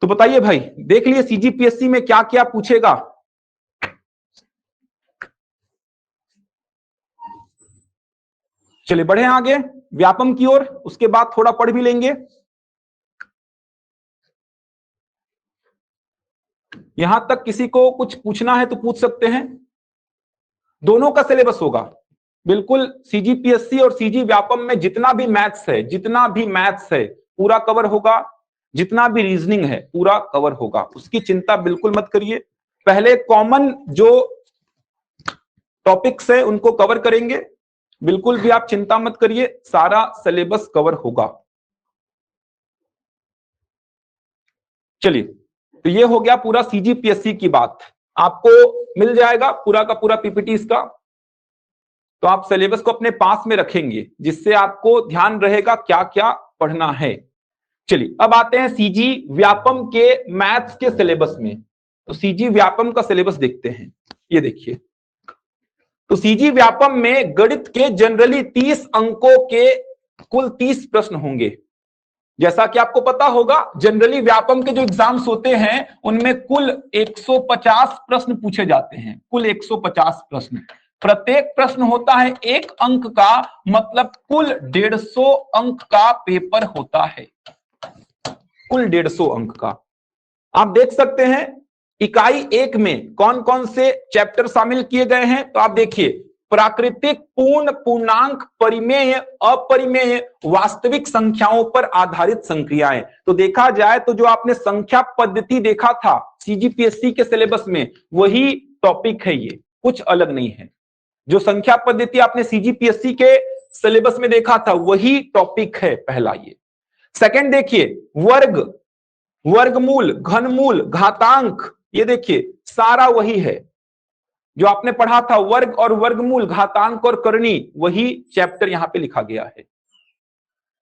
तो बताइए भाई, देख लिए सीजीपीएससी में क्या क्या पूछेगा। चलिए बढ़े आगे व्यापम की ओर, उसके बाद थोड़ा पढ़ भी लेंगे। यहां तक किसी को कुछ पूछना है तो पूछ सकते हैं। दोनों का सिलेबस होगा बिल्कुल, सीजीपीएससी और सीजी व्यापम में जितना भी मैथ्स है पूरा कवर होगा, जितना भी रीजनिंग है पूरा कवर होगा, उसकी चिंता बिल्कुल मत करिए। पहले कॉमन जो टॉपिक्स है उनको कवर करेंगे, बिल्कुल भी आप चिंता मत करिए, सारा सिलेबस कवर होगा। चलिए, तो ये हो गया पूरा सीजीपीएससी की बात। आपको मिल जाएगा पूरा का पूरा पीपीटी इसका, तो आप सिलेबस को अपने पास में रखेंगे जिससे आपको ध्यान रहेगा क्या क्या पढ़ना है। चलिए अब आते हैं सीजी व्यापम के मैथ्स के सिलेबस में। तो सीजी व्यापम का सिलेबस देखते हैं, ये देखिए। तो सीजी व्यापम में गणित के जनरली 30 अंकों के कुल 30 प्रश्न होंगे। जैसा कि आपको पता होगा जनरली व्यापम के जो एग्जाम्स होते हैं उनमें कुल 150 प्रश्न पूछे जाते हैं, कुल 150 प्रश्न। प्रत्येक प्रश्न होता है 1 अंक का, मतलब कुल 150 अंक का पेपर होता है, कुल 150 अंक का। आप देख सकते हैं इकाई 1 में कौन कौन से चैप्टर शामिल किए गए हैं। तो आप देखिए, प्राकृतिक, पूर्ण, पूर्णांक, परिमेय, अपरिमेय, वास्तविक संख्याओं पर आधारित संक्रियाएं। तो देखा जाए तो जो आपने संख्या पद्धति देखा था सीजीपीएससी के सिलेबस में, वही टॉपिक है, ये कुछ अलग नहीं है। जो संख्या पद्धति आपने सीजीपीएससी के सिलेबस में देखा था वही टॉपिक है पहला ये। सेकंड देखिए, वर्ग, वर्गमूल, घनमूल, घातांक, ये देखिए सारा वही है जो आपने पढ़ा था। वर्ग और वर्गमूल, घातांक और करनी, वही चैप्टर यहां पे लिखा गया है।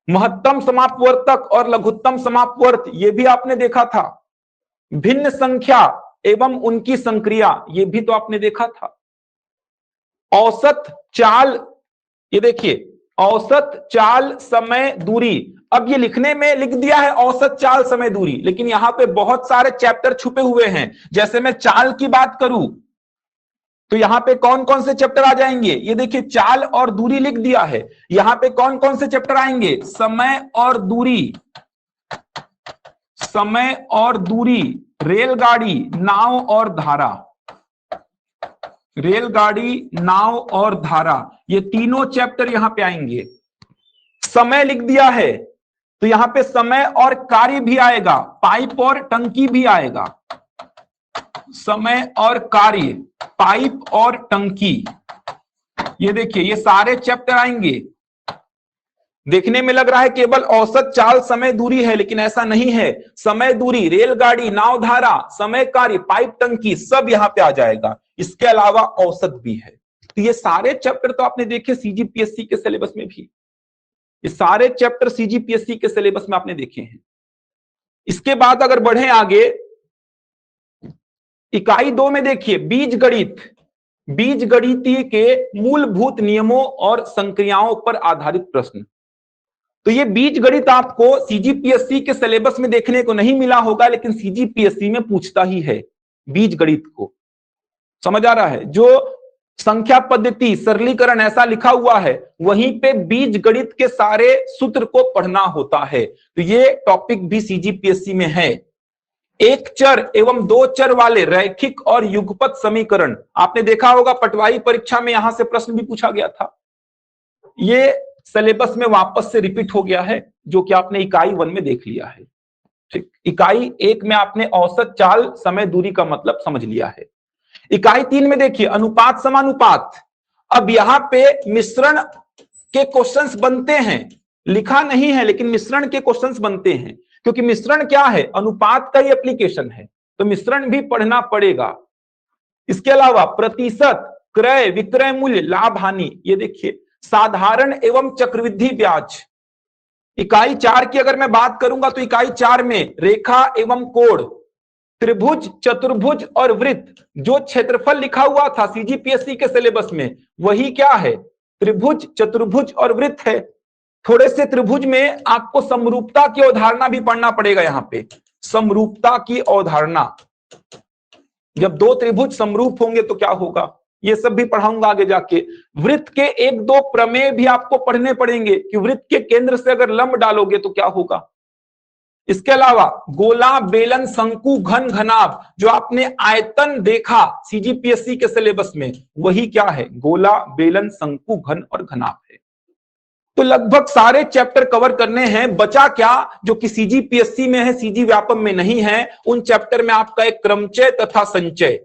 महत्तम समापवर्तक और लघुत्तम समापवर्त, ये भी आपने देखा था। भिन्न संख्या एवं उनकी संक्रिया, ये भी तो आपने देखा था। औसत चाल, ये देखिए औसत चाल समय दूरी। अब ये लिखने में लिख दिया है औसत चाल समय दूरी, लेकिन यहां पे बहुत सारे चैप्टर छुपे हुए हैं। जैसे मैं चाल की बात करूं तो यहां पे कौन कौन से चैप्टर आ जाएंगे, ये देखिए चाल और दूरी लिख दिया है। यहां पे कौन कौन से चैप्टर आएंगे, समय और दूरी, समय और दूरी, रेलगाड़ी, नाव और धारा, रेलगाड़ी, नाव और धारा, ये तीनों चैप्टर यहां पे आएंगे। समय लिख दिया है तो यहां पे समय और कार्य भी आएगा, पाइप और टंकी भी आएगा। समय और कार्य, पाइप और टंकी, ये देखिए ये सारे चैप्टर आएंगे। देखने में लग रहा है केवल औसत चाल समय दूरी है, लेकिन ऐसा नहीं है। समय दूरी, रेलगाड़ी, नाव, धारा, समय कार्य, पाइप टंकी, सब यहां पे आ जाएगा। इसके अलावा औसत भी है। तो ये सारे चैप्टर तो आपने देखे सीजीपीएससी के सिलेबस में भी, ये सारे चैप्टर सीजीपीएससी के सिलेबस में आपने देखे हैं। इसके बाद अगर बढ़े आगे, इकाई 2 में देखिए बीजगणित, बीजगणितीय के मूलभूत नियमों और संक्रियाओं पर आधारित प्रश्न। तो ये बीजगणित आपको सीजीपीएससी के सिलेबस में देखने को नहीं मिला होगा, लेकिन सीजीपीएससी में पूछता ही है बीजगणित को। समझ आ रहा है, जो संख्या पद्धति, सरलीकरण ऐसा लिखा हुआ है, वहीं पे बीजगणित के सारे सूत्र को पढ़ना होता है। तो ये टॉपिक भी सीजीपीएससी में है। एक चर एवं 2 चर वाले रैखिक और युगपत समीकरण, आपने देखा होगा पटवारी परीक्षा में यहां से प्रश्न भी पूछा गया था। ये सिलेबस में वापस से रिपीट हो गया है, जो कि आपने इकाई 1 में देख लिया है। ठीक, इकाई 1 में आपने औसत चाल समय दूरी का मतलब समझ लिया है। इकाई 3 में देखिए अनुपात समानुपात। अब यहां पे मिश्रण के क्वेश्चंस बनते हैं, लिखा नहीं है लेकिन मिश्रण के क्वेश्चंस बनते हैं, क्योंकि मिश्रण क्या है, अनुपात का ही एप्लीकेशन है। तो मिश्रण भी पढ़ना पड़ेगा। इसके अलावा प्रतिशत, क्रय विक्रय मूल्य, लाभ हानि, ये देखिए साधारण एवं चक्रवृद्धि ब्याज। इकाई 4 की अगर मैं बात करूंगा तो इकाई 4 में रेखा एवं कोण, त्रिभुज, चतुर्भुज और वृत्त, जो क्षेत्रफल लिखा हुआ था सीजीपीएससी के सिलेबस में वही क्या है, त्रिभुज, चतुर्भुज और वृत्त है। थोड़े से त्रिभुज में आपको समरूपता की अवधारणा भी पढ़ना पड़ेगा। यहां पे समरूपता की अवधारणा, जब दो त्रिभुज समरूप होंगे तो क्या होगा, ये सब भी पढ़ाऊंगा आगे जाके। वृत्त के एक दो प्रमेय भी आपको पढ़ने पड़ेंगे कि वृत्त के केंद्र से अगर लंब डालोगे तो क्या होगा। इसके अलावा गोला, बेलन, शंकु, घन, घनाभ, जो आपने आयतन देखा सीजीपीएससी के सिलेबस में वही क्या है, गोला, बेलन, शंकु, घन और घनाभ है। तो लगभग सारे चैप्टर कवर करने हैं। बचा क्या जो कि सीजीपीएससी में है, सीजी व्यापम में नहीं है। उन चैप्टर में आपका एक क्रमचय तथा संचय,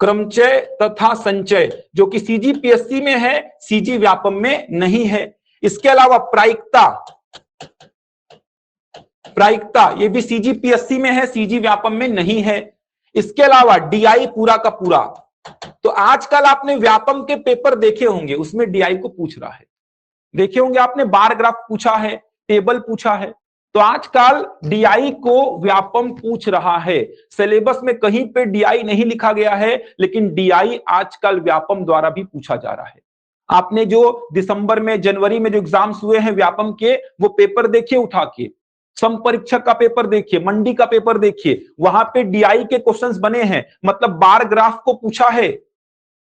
क्रमचय तथा संचय जो कि सीजीपीएससी में है, सीजी व्यापम में नहीं है। इसके अलावा प्रायिकता, प्रायिकता ये भी सीजीपीएससी में है, सीजी व्यापम में नहीं है। इसके अलावा डीआई पूरा का पूरा, तो आजकल आपने व्यापम के पेपर देखे होंगे, उसमें डीआई को पूछ रहा है, देखे होंगे आपने, बार ग्राफ पूछा है, टेबल पूछा है। तो आजकल डीआई को व्यापम पूछ रहा है। सिलेबस में कहीं पे डीआई नहीं लिखा गया है, लेकिन डीआई आजकल व्यापम द्वारा भी पूछा जा रहा है। आपने जो दिसंबर में, जनवरी में जो एग्जाम्स हुए हैं व्यापम के, वो पेपर देखिए उठा के, संपरीक्षक का पेपर देखिए, मंडी का पेपर देखिए, वहां पे डीआई के क्वेश्चंस बने हैं। मतलब बार ग्राफ को पूछा है,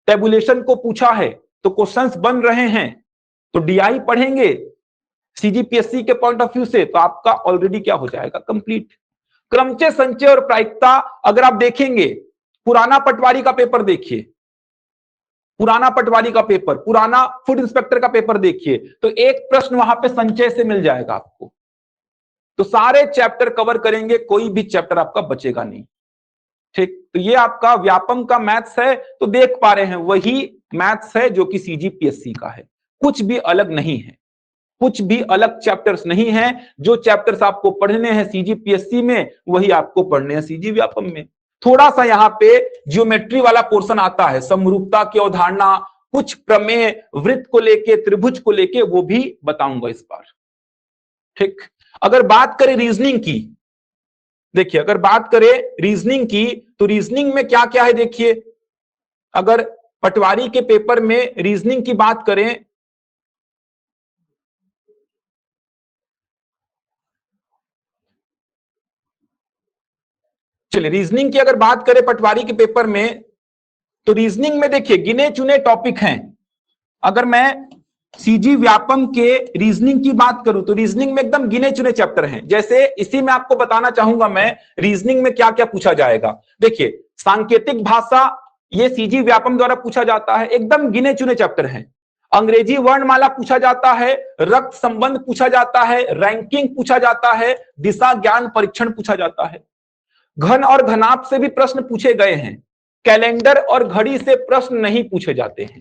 टेबुलेशन को पूछा है, तो क्वेश्चंस बन रहे हैं। तो डीआई पढ़ेंगे सीजीपीएससी के पॉइंट ऑफ व्यू से तो आपका ऑलरेडी क्या हो जाएगा, कंप्लीट। क्रमचय, संचय और प्रायिकता अगर आप देखेंगे, पुराना पटवारी का पेपर देखिए, पुराना पटवारी का पेपर, पुराना फूड इंस्पेक्टर का पेपर देखिए, तो एक प्रश्न वहां पे संचय से मिल जाएगा आपको। तो सारे चैप्टर कवर करेंगे, कोई भी चैप्टर आपका बचेगा नहीं। ठीक, तो ये आपका व्यापम का मैथ्स है। तो देख पा रहे हैं वही मैथ्स है जो कि सीजीपीएससी का है, कुछ भी अलग नहीं है, कुछ भी अलग चैप्टर्स नहीं है। जो चैप्टर्स आपको पढ़ने हैं सीजीपीएससी में वही आपको पढ़ने हैं सीजी व्यापम में। थोड़ा सा यहाँ पे ज्योमेट्री वाला पोर्शन आता है, समरूपता की अवधारणा, कुछ प्रमेय वृत्त को लेके, त्रिभुज को लेके, वो भी बताऊंगा इस बार। ठीक, अगर बात करें रीजनिंग की, देखिए अगर बात करें रीजनिंग की तो रीजनिंग में क्या क्या है देखिए। अगर पटवारी के पेपर में रीजनिंग की बात करें, चलिए रीजनिंग की अगर बात करें पटवारी के पेपर में, तो रीजनिंग में देखिए गिने चुने टॉपिक हैं। अगर मैं सीजी व्यापम के रीजनिंग की बात करूं तो रीजनिंग में एकदम गिने चुने चैप्टर हैं। जैसे इसी में आपको बताना चाहूंगा मैं रीजनिंग में क्या क्या पूछा जाएगा। देखिए सांकेतिक भाषा, ये सीजी व्यापम द्वारा पूछा जाता है, एकदम गिने चुने चैप्टर हैं। अंग्रेजी वर्णमाला पूछा जाता है, रक्त संबंध पूछा जाता है, रैंकिंग पूछा जाता है, दिशा ज्ञान परीक्षण पूछा जाता है। घन और घनाभ से भी प्रश्न पूछे गए हैं। कैलेंडर और घड़ी से प्रश्न नहीं पूछे जाते हैं।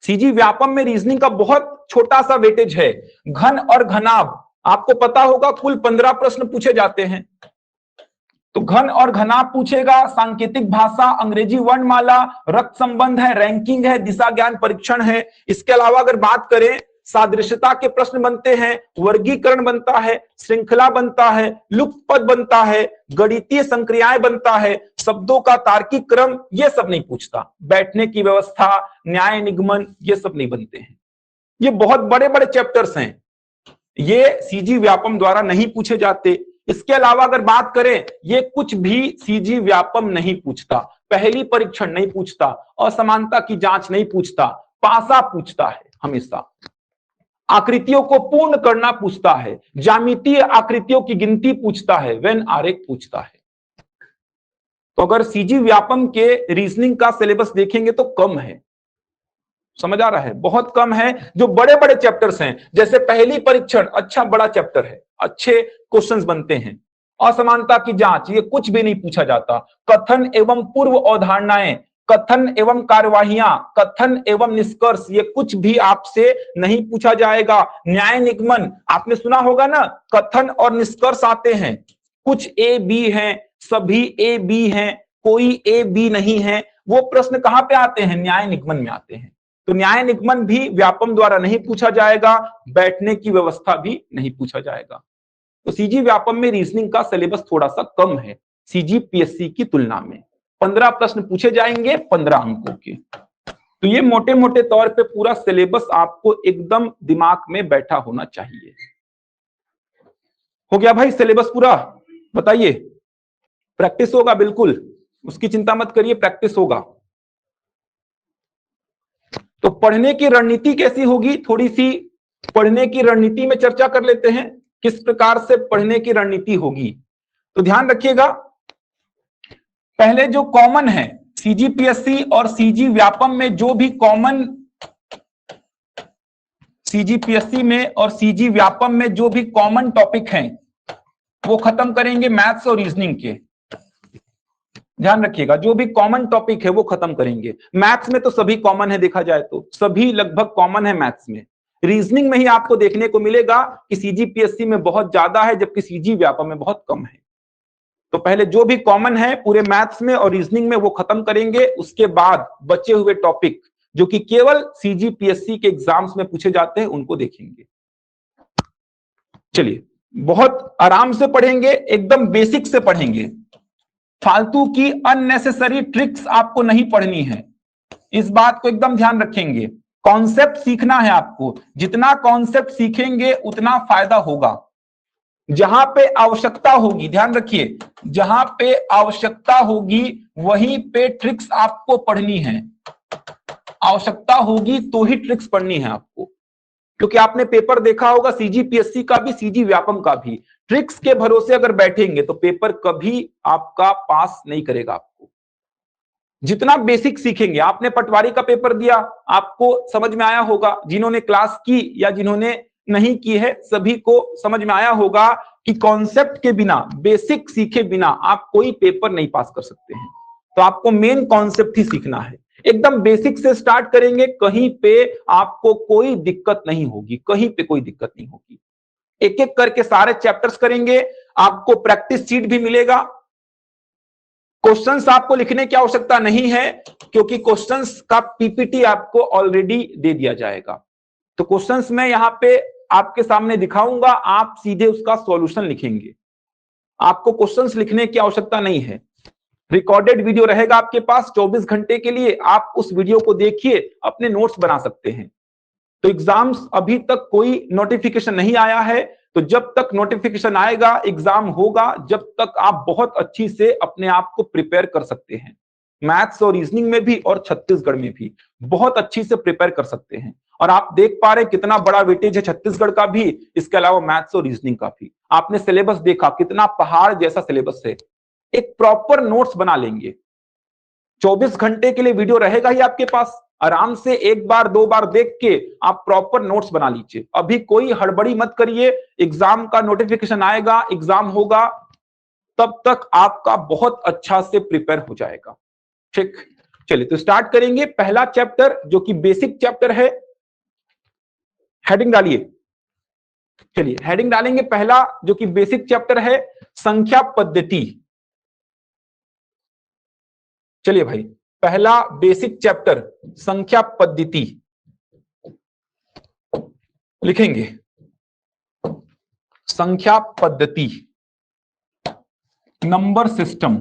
सीजी व्यापम में रीजनिंग का बहुत छोटा सा वेटेज है। घन और घनाभ आपको पता होगा कुल 15 प्रश्न पूछे जाते हैं। तो घन और घनाभ पूछेगा, सांकेतिक भाषा, अंग्रेजी वर्णमाला, रक्त संबंध है, रैंकिंग है, दिशा ज्ञान परीक्षण है। इसके अलावा अगर बात करें सादृश्यता के प्रश्न बनते हैं, वर्गीकरण बनता है, श्रृंखला बनता है, लुप्त पद बनता है, गणितीय संक्रियाएं बनता है, शब्दों का तार्किक क्रम, ये सब नहीं पूछता। बैठने की व्यवस्था, न्याय निगमन, ये सब नहीं बनते हैं। ये बहुत बड़े बड़े चैप्टर्स हैं, ये सीजी व्यापम द्वारा नहीं पूछे जाते। इसके अलावा अगर बात करें, ये कुछ भी सीजी व्यापम नहीं पूछता। पहली परीक्षण नहीं पूछता, असमानता की जांच नहीं पूछता, पासा पूछता है हमेशा। आकृतियों को पूर्ण करना पूछता है, ज्यामितीय आकृतियों की गिनती पूछता है, वेन आरेख पूछता है। तो अगर सीजी व्यापम के रीजनिंग का सिलेबस देखेंगे तो कम है, समझ आ रहा है, बहुत कम है। जो बड़े बड़े चैप्टर्स हैं, जैसे पहली परीक्षण, अच्छा बड़ा चैप्टर है, अच्छे क्वेश्चंस बनते हैं। असमानता की जांच, ये कुछ भी नहीं पूछा जाता। कथन एवं पूर्व अवधारणाएं, कथन एवं कार्यवाहियां, कथन एवं निष्कर्ष, ये कुछ भी आपसे नहीं पूछा जाएगा। न्याय निगमन, आपने सुना होगा ना, कथन और निष्कर्ष आते हैं, कुछ ए बी हैं, सभी ए बी हैं, कोई ए बी नहीं है, वो प्रश्न कहां पे आते हैं? न्याय निगमन में आते हैं। तो न्याय निगमन भी व्यापम द्वारा नहीं पूछा जाएगा, बैठने की व्यवस्था भी नहीं पूछा जाएगा। तो सीजी व्यापम में रीजनिंग का सिलेबस थोड़ा सा कम है सीजीपीएससी की तुलना में। 15 प्रश्न पूछे जाएंगे 15 अंकों के। तो ये मोटे मोटे तौर पे पूरा सिलेबस आपको एकदम दिमाग में बैठा होना चाहिए। हो गया भाई सिलेबस पूरा? बताइए। प्रैक्टिस होगा, बिल्कुल उसकी चिंता मत करिए, प्रैक्टिस होगा। तो पढ़ने की रणनीति कैसी होगी? थोड़ी सी पढ़ने की रणनीति में चर्चा कर लेते हैं, किस प्रकार से पढ़ने की रणनीति होगी। तो ध्यान रखिएगा, पहले जो कॉमन है सीजीपीएससी और सीजी व्यापम में, जो भी कॉमन सीजीपीएससी में और सीजी व्यापम में जो भी कॉमन टॉपिक हैं वो खत्म करेंगे मैथ्स और रीजनिंग के। ध्यान रखिएगा, जो भी कॉमन टॉपिक है वो खत्म करेंगे। मैथ्स में तो सभी कॉमन है, देखा जाए तो सभी लगभग कॉमन है मैथ्स में। रीजनिंग में ही आपको देखने को मिलेगा कि सीजीपीएससी में बहुत ज्यादा है जबकि सीजी व्यापम में बहुत कम है। तो पहले जो भी कॉमन है पूरे मैथ्स में और रीजनिंग में वो खत्म करेंगे, उसके बाद बचे हुए टॉपिक जो कि केवल सीजीपीएससी के एग्जाम्स में पूछे जाते हैं उनको देखेंगे। चलिए, बहुत आराम से पढ़ेंगे, एकदम बेसिक से पढ़ेंगे। फालतू की अननेसेसरी ट्रिक्स आपको नहीं पढ़नी है, इस बात को एकदम ध्यान रखेंगे। कॉन्सेप्ट सीखना है आपको, जितना कॉन्सेप्ट सीखेंगे उतना फायदा होगा। जहां पे आवश्यकता होगी, ध्यान रखिए, जहां पे आवश्यकता होगी वहीं पे ट्रिक्स आपको पढ़नी है। आवश्यकता होगी तो ही ट्रिक्स पढ़नी है आपको, क्योंकि आपने पेपर देखा होगा सीजीपीएससी का भी सीजी व्यापम का भी। ट्रिक्स के भरोसे अगर बैठेंगे तो पेपर कभी आपका पास नहीं करेगा आपको। जितना बेसिक सीखेंगे, आपने पटवारी का पेपर दिया, आपको समझ में आया होगा, जिन्होंने क्लास की या जिन्होंने नहीं की है सभी को समझ में आया होगा कि कॉन्सेप्ट के बिना, बेसिक सीखे बिना आप कोई पेपर नहीं पास कर सकते हैं। तो आपको मेन कॉन्सेप्ट ही सीखना है, एकदम बेसिक से स्टार्ट करेंगे, कहीं पे आपको कोई दिक्कत नहीं होगी, कहीं पे कोई दिक्कत नहीं होगी। एक एक करके सारे चैप्टर्स करेंगे, आपको प्रैक्टिस शीट भी मिलेगा। क्वेश्चंस आपको लिखने की आवश्यकता नहीं है, क्योंकि क्वेश्चंस का पीपीटी आपको ऑलरेडी दे दिया जाएगा। तो क्वेश्चंस मैं यहां पे आपके सामने दिखाऊंगा, आप सीधे उसका सॉल्यूशन लिखेंगे। आपको क्वेश्चंस लिखने की आवश्यकता नहीं है। रिकॉर्डेड वीडियो रहेगा आपके पास 24 घंटे के लिए, आप उस वीडियो को देखिए, अपने नोट्स बना सकते हैं। तो एग्जाम्स अभी तक कोई नोटिफिकेशन नहीं आया है, तो जब तक नोटिफिकेशन आएगा एग्जाम होगा, जब तक आप बहुत अच्छी से अपने आप को प्रिपेयर कर सकते हैं। मैथ्स और रीजनिंग में भी और छत्तीसगढ़ में भी बहुत अच्छी से प्रिपेयर कर सकते हैं। और आप देख पा रहे कितना बड़ा वेटेज है छत्तीसगढ़ का भी, इसके अलावा मैथ्स और रीजनिंग का भी। आपने सिलेबस देखा, कितना पहाड़ जैसा सिलेबस है। एक प्रॉपर नोट्स बना लेंगे, 24 घंटे के लिए वीडियो रहेगा ही आपके पास, आराम से एक बार दो बार देख के आप प्रॉपर नोट्स बना लीजिए। अभी कोई हड़बड़ी मत करिए, एग्जाम का नोटिफिकेशन आएगा, एग्जाम होगा, तब तक आपका बहुत अच्छा से प्रिपेयर हो जाएगा। ठीक, चलिए तो स्टार्ट करेंगे। पहला चैप्टर जो कि बेसिक चैप्टर है, हेडिंग डालिए। चलिए हेडिंग डालेंगे, पहला जो कि बेसिक चैप्टर है संख्या पद्धति। चलिए भाई, पहला बेसिक चैप्टर संख्या पद्धति लिखेंगे। संख्या पद्धति, नंबर सिस्टम,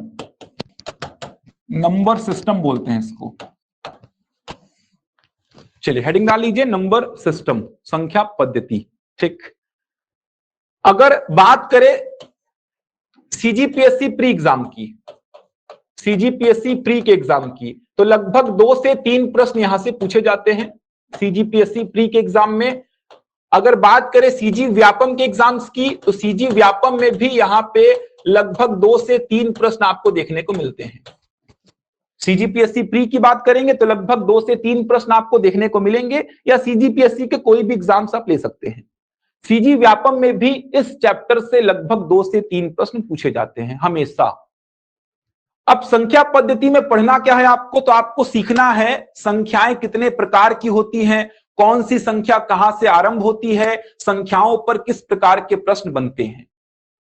नंबर सिस्टम बोलते हैं इसको। चलिए हेडिंग डाल लीजिए, नंबर सिस्टम, संख्या पद्धति। ठीक, अगर बात करें सीजीपीएससी प्री एग्जाम की, सीजीपीएससी प्री के एग्जाम की, तो लगभग 2 से 3 प्रश्न यहां से पूछे जाते हैं सीजीपीएससी प्री के एग्जाम में। अगर बात करें सीजी व्यापम के एग्जाम्स की, तो सीजी व्यापम में भी यहां पे लगभग 2 से 3 प्रश्न आपको देखने को मिलते हैं। सीजीपीएससी प्री की बात करेंगे तो लगभग 2 से 3 प्रश्न आपको देखने को मिलेंगे, या सीजीपीएससी के कोई भी एग्जाम्स आप ले सकते हैं। सीजी व्यापम में भी इस चैप्टर से लगभग 2 से 3 प्रश्न पूछे जाते हैं हमेशा। अब संख्या पद्धति में पढ़ना क्या है आपको, तो आपको सीखना है संख्याएं कितने प्रकार की होती हैं, कौन सी संख्या कहां से आरंभ होती है, संख्याओं पर किस प्रकार के प्रश्न बनते हैं।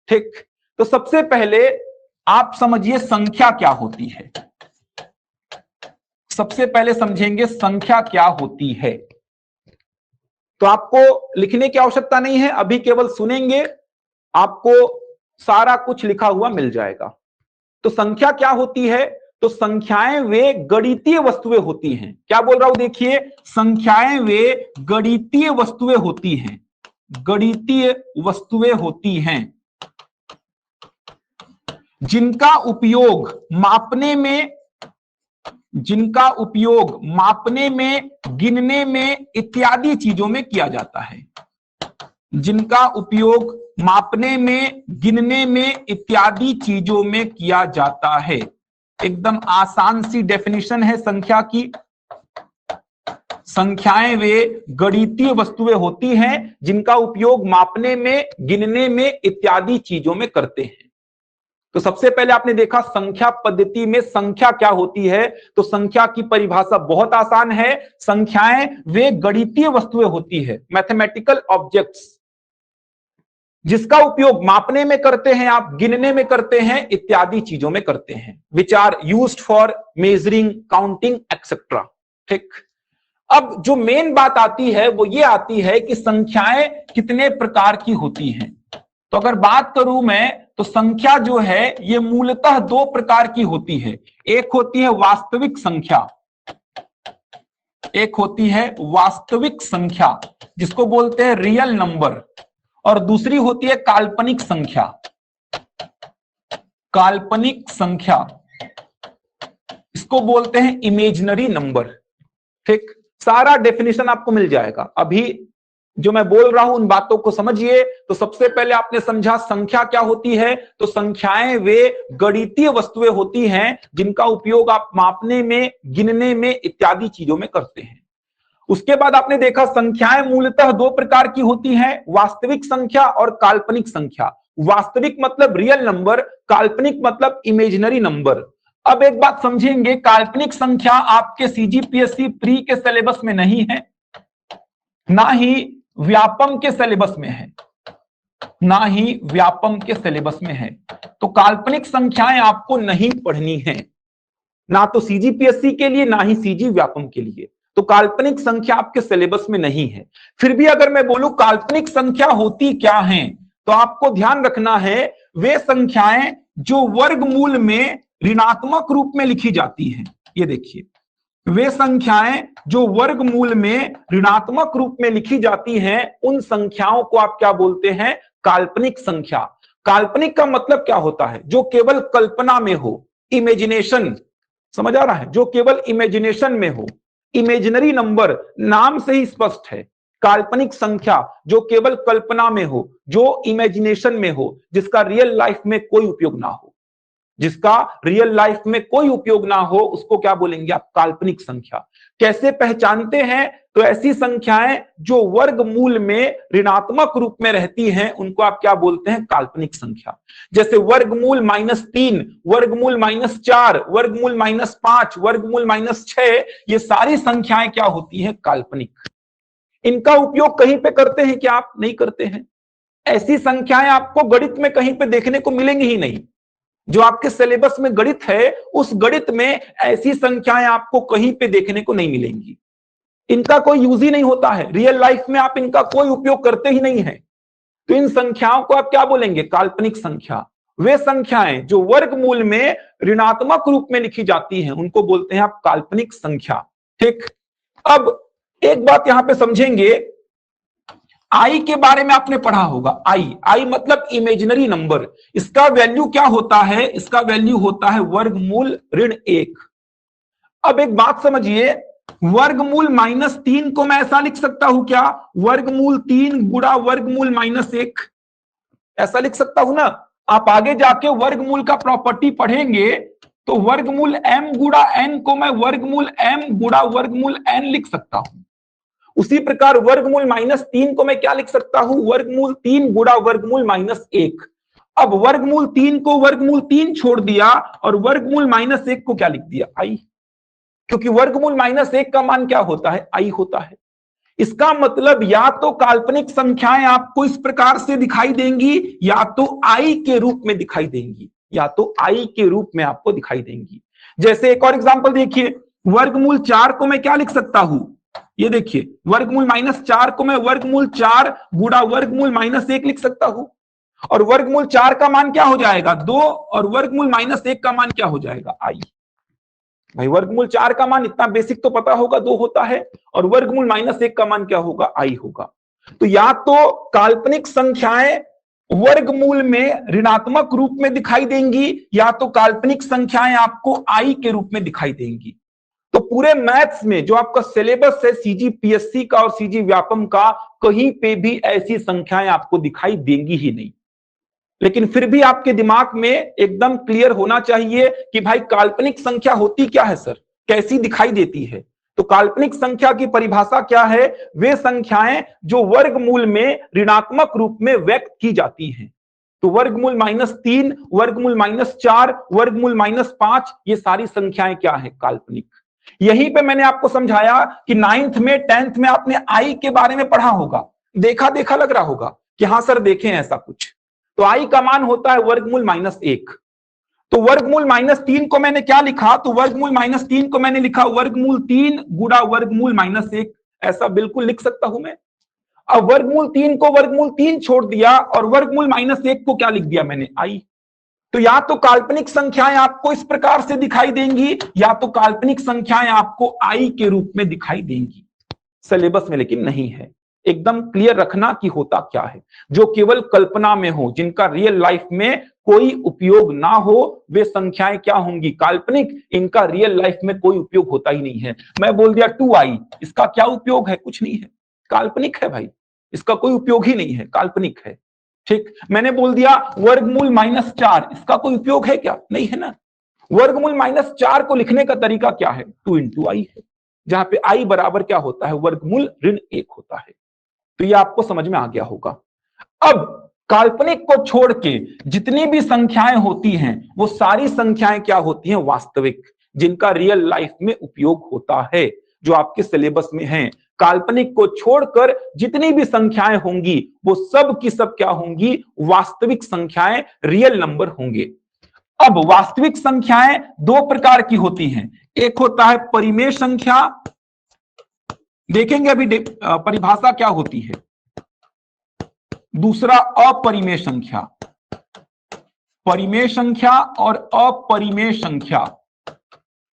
ठीक, तो सबसे पहले आप समझिए संख्या क्या होती है। सबसे पहले समझेंगे संख्या क्या होती है। तो आपको लिखने की आवश्यकता नहीं है, अभी केवल सुनेंगे, आपको सारा कुछ लिखा हुआ मिल जाएगा। तो संख्या क्या होती है? तो संख्याएं वे गणितीय वस्तुएं होती हैं। क्या बोल रहा हूं देखिए, संख्याएं वे गणितीय वस्तुएं होती हैं, गणितीय वस्तुएं होती हैं जिनका उपयोग मापने में, गिनने में इत्यादि चीजों में किया जाता है, जिनका उपयोग मापने में, गिनने में इत्यादि चीजों में किया जाता है। एकदम आसान सी डेफिनेशन है संख्या की। संख्याएं वे गणितीय वस्तुएं होती हैं जिनका उपयोग मापने में, गिनने में इत्यादि चीजों में करते हैं। तो सबसे पहले आपने देखा संख्या पद्धति में संख्या क्या होती है। तो संख्या की परिभाषा बहुत आसान है, संख्याएं वे गणितीय वस्तुएं होती है, मैथमेटिकल ऑब्जेक्ट्स, जिसका उपयोग मापने में करते हैं आप, गिनने में करते हैं, इत्यादि चीजों में करते हैं, which are used for measuring, counting etcetera. ठीक। अब जो मेन बात आती है वो ये आती है कि संख्याएं कितने प्रकार की होती हैं। तो अगर बात करूं मैं, तो संख्या जो है ये मूलतः दो प्रकार की होती है। एक होती है वास्तविक संख्या, एक होती है वास्तविक संख्या जिसको बोलते हैं रियल नंबर, और दूसरी होती है काल्पनिक संख्या, काल्पनिक संख्या, इसको बोलते हैं इमेजिनरी नंबर। ठीक। सारा डेफिनेशन आपको मिल जाएगा। अभी जो मैं बोल रहा हूं उन बातों को समझिए। तो सबसे पहले आपने समझा संख्या क्या होती है। तो संख्याएं वे गणितीय वस्तुएं होती हैं जिनका उपयोग आप मापने में, गिनने में इत्यादि चीजों में करते हैं। उसके बाद आपने देखा संख्याएं मूलतः दो प्रकार की होती हैं, वास्तविक संख्या और काल्पनिक संख्या। वास्तविक मतलब रियल नंबर, काल्पनिक मतलब इमेजिनरी नंबर। अब एक बात समझेंगे, काल्पनिक संख्या आपके सीजीपीएससी प्री के सिलेबस में नहीं है, ना ही व्यापम के सिलेबस में है, ना ही व्यापम के सिलेबस में है। तो काल्पनिक संख्याएं आपको नहीं पढ़नी है, ना तो सीजीपीएससी के लिए, ना ही सीजी व्यापम के लिए। तो काल्पनिक संख्या आपके सिलेबस में नहीं है। फिर भी अगर मैं बोलूं काल्पनिक संख्या होती क्या है, तो आपको ध्यान रखना है वे संख्याएं जो वर्गमूल में ऋणात्मक रूप में लिखी जाती हैं। ये देखिए, वे संख्याएं जो वर्गमूल में ऋणात्मक रूप में लिखी जाती हैं, उन संख्याओं को आप क्या बोलते हैं? काल्पनिक संख्या। काल्पनिक का मतलब क्या होता है? जो केवल कल्पना में हो, इमेजिनेशन। समझ आ रहा है? जो केवल इमेजिनेशन में हो। इमेजिनरी नंबर नाम से ही स्पष्ट है, काल्पनिक संख्या जो केवल कल्पना में हो, जो इमेजिनेशन में हो, जिसका रियल लाइफ में कोई उपयोग ना हो, जिसका रियल लाइफ में कोई उपयोग ना हो, उसको क्या बोलेंगे आप? काल्पनिक संख्या। कैसे पहचानते हैं? तो ऐसी संख्याएं जो वर्गमूल में ऋणात्मक रूप में रहती हैं, उनको आप क्या बोलते हैं? काल्पनिक संख्या। जैसे वर्गमूल -3, वर्गमूल -4, वर्गमूल -5, वर्गमूल -6, ये सारी संख्याएं क्या होती हैं? काल्पनिक। इनका उपयोग कहीं पे करते हैं क्या आप? नहीं करते हैं। ऐसी संख्याएं आपको गणित में कहीं पे देखने को मिलेंगी ही नहीं। जो आपके सिलेबस में गणित है, उस गणित में ऐसी संख्याएं आपको कहीं पे देखने को नहीं मिलेंगी। इनका कोई यूज ही नहीं होता है, रियल लाइफ में आप इनका कोई उपयोग करते ही नहीं है। तो इन संख्याओं को आप क्या बोलेंगे? काल्पनिक संख्या। वे संख्याएं जो वर्गमूल में ऋणात्मक रूप में लिखी जाती हैं, उनको बोलते हैं आप काल्पनिक संख्या। ठीक। अब एक बात यहां पे समझेंगे, आई के बारे में आपने पढ़ा होगा। आई मतलब इमेजिनरी नंबर। इसका वैल्यू क्या होता है? इसका वैल्यू होता है वर्गमूल -1। अब एक बात समझिए, वर्गमूल -3 को मैं ऐसा लिख सकता हूं क्या? वर्गमूल 3 गुणा वर्गमूल -1, ऐसा लिख सकता हूं ना। आप आगे जाके वर्गमूल का प्रॉपर्टी पढ़ेंगे तो वर्गमूल m गुणा n को मैं वर्गमूल m गुणा वर्गमूल n लिख सकता हूं। उसी प्रकार वर्गमूल -3 को मैं क्या लिख सकता हूं? वर्गमूल 3 गुणा वर्गमूल -1। अब वर्गमूल 3 को वर्गमूल 3 छोड़ दिया और वर्गमूल -1 को क्या लिख दिया? आई। क्योंकि वर्गमूल -1 का मान क्या होता है? आई होता है। इसका मतलब या तो काल्पनिक संख्याएं आपको इस प्रकार से दिखाई देंगी, या तो आई के रूप में दिखाई देंगी। या तो आई के रूप में आपको दिखाई देंगी। जैसे एक और एग्जांपल देखिए, वर्गमूल 4 को मैं क्या लिख सकता हूं, ये देखिए वर्गमूल -4 को मैं वर्गमूल 4 गुणा वर्गमूल -1 लिख सकता हूं, और वर्गमूल 4 का मान क्या हो जाएगा 2, और वर्गमूल -1 का मान क्या हो जाएगा आई। भाई वर्गमूल 4 का मान इतना बेसिक तो पता होगा 2 होता है, और वर्गमूल -1 का मान क्या होगा आई होगा। तो या तो काल्पनिक संख्याएं वर्गमूल में ऋणात्मक रूप में दिखाई देंगी, या तो काल्पनिक संख्याएं आपको आई के रूप में दिखाई देंगी। तो पूरे मैथ्स में जो आपका सिलेबस है सीजीपीएससी का और सीजी व्यापम का, कहीं पे भी ऐसी संख्याएं आपको दिखाई देंगी ही नहीं। लेकिन फिर भी आपके दिमाग में एकदम क्लियर होना चाहिए कि भाई काल्पनिक संख्या होती क्या है सर, कैसी दिखाई देती है। तो काल्पनिक संख्या की परिभाषा क्या है, वे संख्याएं जो वर्गमूल में ऋणात्मक रूप में व्यक्त की जाती हैं। तो वर्गमूल -3, वर्गमूल -4, वर्गमूल -5, ये सारी संख्याएं क्या है, काल्पनिक। यहीं पे मैंने आपको समझाया कि 9th में 10th में आपने आई के बारे में पढ़ा होगा, देखा देखा लग रहा होगा कि हाँ सर देखें ऐसा कुछ। तो आई का मान होता है वर्गमूल -1। तो वर्गमूल -3 को मैंने क्या लिखा, तो वर्गमूल -3 को मैंने लिखा वर्गमूल 3 गुणा वर्गमूल -1, ऐसा बिल्कुल लिख सकता हूं मैं। अब वर्गमूल 3 को वर्गमूल 3 छोड़ दिया और वर्गमूल -1 को क्या लिख दिया मैंने, आई। तो या तो काल्पनिक संख्याएं आपको इस प्रकार से दिखाई देंगी, या तो काल्पनिक संख्याएं आपको आई के रूप में दिखाई देंगी। सिलेबस में लेकिन नहीं है। एकदम क्लियर रखना कि होता क्या है। जो केवल कल्पना में हो, जिनका रियल लाइफ में कोई उपयोग ना हो, वे संख्याएं क्या होंगी, काल्पनिक। इनका रियल लाइफ में कोई उपयोग होता ही नहीं है। मैं बोल दिया 2i, इसका क्या उपयोग है, कुछ नहीं है, काल्पनिक है भाई, इसका कोई उपयोग ही नहीं है, काल्पनिक है। ठीक, मैंने बोल दिया वर्गमूल -4, इसका कोई उपयोग है क्या, नहीं है ना। वर्गमूल -4 को लिखने का तरीका क्या है, 2 × i है, जहां पे i बराबर क्या होता है, वर्गमूल -1 होता है। तो ये आपको समझ में आ गया होगा। अब काल्पनिक को छोड़ के जितनी भी संख्याएं होती हैं, वो सारी संख्याएं क्या होती हैं, वास्तविक, जिनका रियल लाइफ में उपयोग होता है, जो आपके सिलेबस में है। काल्पनिक को छोड़कर जितनी भी संख्याएं होंगी, वो सब की सब क्या होंगी, वास्तविक संख्याएं, रियल नंबर होंगे। अब वास्तविक संख्याएं 2 प्रकार की होती हैं। एक होता है परिमेय संख्या, देखेंगे अभी परिभाषा क्या होती है। दूसरा अपरिमेय संख्या, परिमेय संख्या और अपरिमेय संख्या।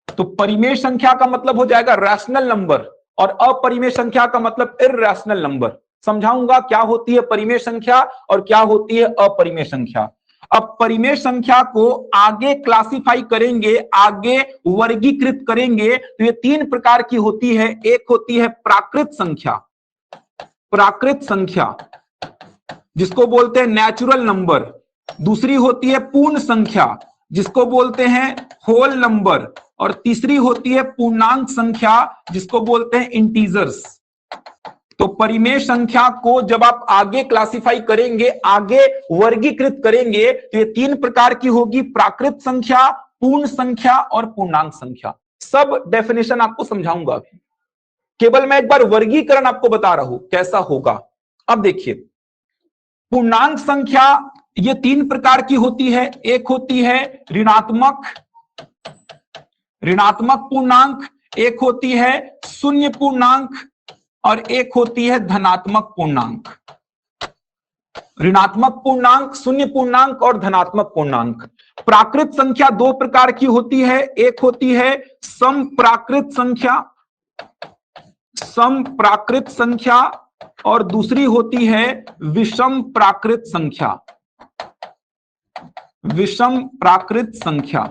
तो परिमेय संख्या का मतलब हो जाएगा रैशनल नंबर, और अपरिमेय संख्या का मतलब इररैशनल नंबर। समझाऊंगा क्या होती है परिमेय संख्या और क्या होती है अपरिमेय संख्या। अब परिमेय संख्या को आगे क्लासिफाई करेंगे, आगे वर्गीकृत करेंगे, तो ये 3 प्रकार की होती है। एक होती है प्राकृत संख्या, प्राकृत संख्या जिसको बोलते हैं नेचुरल नंबर। दूसरी होती है पूर्ण संख्या, जिसको बोलते हैं होल नंबर। और तीसरी होती है पूर्णांक संख्या, जिसको बोलते हैं इंटीजर्स। तो परिमेय संख्या को जब आप आगे क्लासिफाई करेंगे, आगे वर्गीकृत करेंगे, तो ये 3 प्रकार की होगी, प्राकृत संख्या, पूर्ण संख्या और पूर्णांक संख्या। सब डेफिनेशन आपको समझाऊंगा अभी, केवल मैं एक बार वर्गीकरण आपको बता रहा हूं कैसा होगा। अब देखिए, पूर्णांक संख्या ये 3 प्रकार की होती है। एक होती है ऋणात्मक, ऋणात्मक पूर्णांक, एक होती है शून्य पूर्णांक, और एक होती है धनात्मक पूर्णांक। ऋणात्मक पूर्णांक, शून्य पूर्णांक और धनात्मक पूर्णांक। प्राकृत संख्या 2 प्रकार की होती है। एक होती है समप्राकृत संख्या, समप्राकृत संख्या, और दूसरी होती है विषम प्राकृत संख्या, विषम प्राकृत संख्या।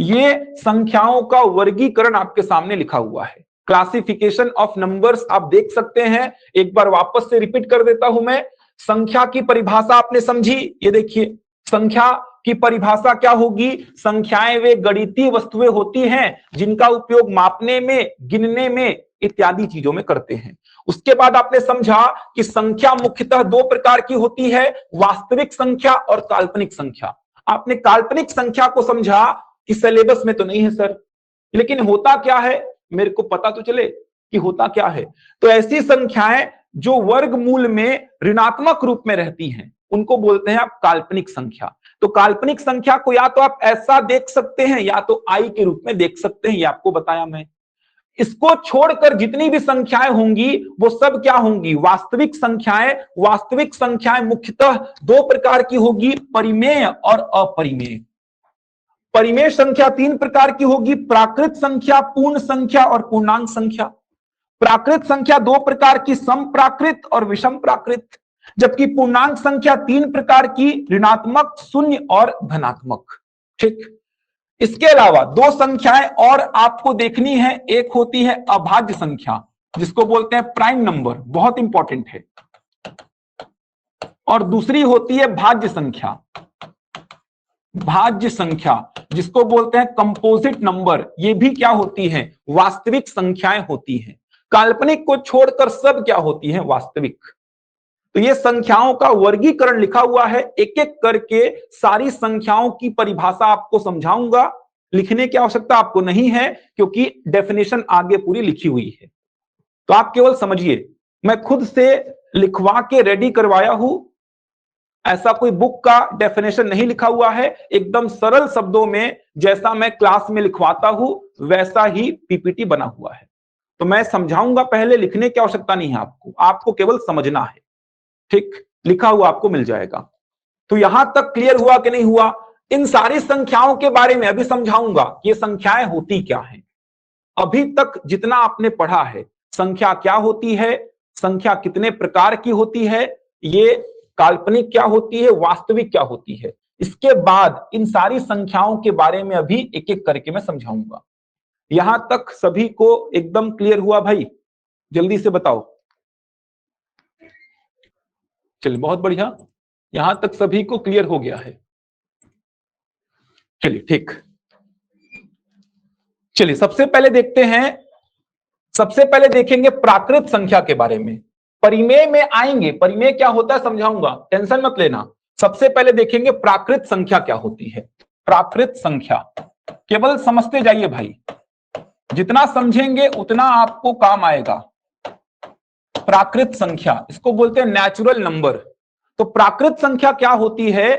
ये संख्याओं का वर्गीकरण आपके सामने लिखा हुआ है। क्लासिफिकेशन ऑफ नंबर्स आप देख सकते हैं। एक बार वापस से रिपीट कर देता हूं मैं। संख्या की परिभाषा आपने समझी, ये देखिए संख्या की परिभाषा क्या होगी। संख्याएं वे गणितीय वस्तुएं होती हैं जिनका उपयोग मापने में, गिनने में इत्यादि चीजों में करते हैं। उसके बाद आपने समझा कि संख्या मुख्यतः 2 प्रकार की होती है, वास्तविक संख्या और काल्पनिक संख्या। आपने काल्पनिक संख्या को समझा कि सिलेबस में तो नहीं है सर, लेकिन होता क्या है मेरे को पता तो चले कि होता क्या है। तो ऐसी संख्याएं जो वर्गमूल में ऋणात्मक रूप में रहती हैं, उनको बोलते हैं आप काल्पनिक संख्या। तो काल्पनिक संख्या को या तो आप ऐसा देख सकते हैं या तो आई के रूप में देख सकते हैं, ये आपको बताया मैं। इसको छोड़कर जितनी भी संख्याएं होंगी वो सब क्या होंगी? वास्तविक संख्याएं। वास्तविक संख्याएं मुख्यतः दो प्रकार की होगी, परिमेय और अपरिमेय। परिमेय संख्या तीन प्रकार की होगी, प्राकृत संख्या, पूर्ण संख्या और पूर्णांक संख्या। प्राकृत संख्या दो प्रकार की, सम प्राकृत और विषम प्राकृत, जबकि पूर्णांक संख्या तीन प्रकार की, ऋणात्मक, शून्य और धनात्मक। ठीक। इसके अलावा दो संख्याएं और आपको देखनी है, एक होती है अभाज्य संख्या जिसको बोलते हैं प्राइम नंबर, बहुत इंपॉर्टेंट है, और दूसरी होती है भाज्य संख्या। भाज्य संख्या जिसको बोलते हैं कंपोजिट नंबर, ये भी क्या होती है? वास्तविक संख्याएं होती हैं। काल्पनिक को छोड़कर सब क्या होती है? वास्तविक। तो ये संख्याओं का वर्गीकरण लिखा हुआ है, एक एक करके सारी संख्याओं की परिभाषा आपको समझाऊंगा। लिखने की आवश्यकता आपको नहीं है क्योंकि डेफिनेशन आगे पूरी लिखी हुई है, तो आप केवल समझिए। मैं खुद से लिखवा के रेडी करवाया हूं, ऐसा कोई बुक का डेफिनेशन नहीं लिखा हुआ है, एकदम सरल शब्दों में जैसा मैं क्लास में लिखवाता हूं वैसा ही पीपीटी बना हुआ है। तो मैं समझाऊंगा पहले, लिखने की आवश्यकता नहीं है आपको, आपको केवल समझना है। ठीक, लिखा हुआ आपको मिल जाएगा। तो यहां तक क्लियर हुआ कि नहीं हुआ? इन सारी संख्याओं के बारे में अभी समझाऊंगा, ये संख्याएं होती क्या हैं। अभी तक जितना आपने पढ़ा है, संख्या क्या होती है, संख्या कितने प्रकार की होती है, ये काल्पनिक क्या होती है, वास्तविक क्या होती है, इसके बाद इन सारी संख्याओं के बारे में अभी एक एक करके मैं समझाऊंगा। यहां तक सभी को एकदम क्लियर हुआ भाई? जल्दी से बताओ। चलिए बहुत बढ़िया, यहां तक सभी को क्लियर हो गया है। चलिए ठीक, चलिए सबसे पहले देखते हैं, सबसे पहले देखेंगे प्राकृत संख्या के बारे में। परिमेय में आएंगे, परिमेय क्या होता है समझाऊंगा, टेंशन मत लेना। सबसे पहले देखेंगे प्राकृत संख्या क्या होती है। प्राकृत संख्या केवल समझते जाइए भाई, जितना समझेंगे उतना आपको काम आएगा। प्राकृत संख्या, इसको बोलते हैं नेचुरल नंबर। तो प्राकृत संख्या क्या होती है?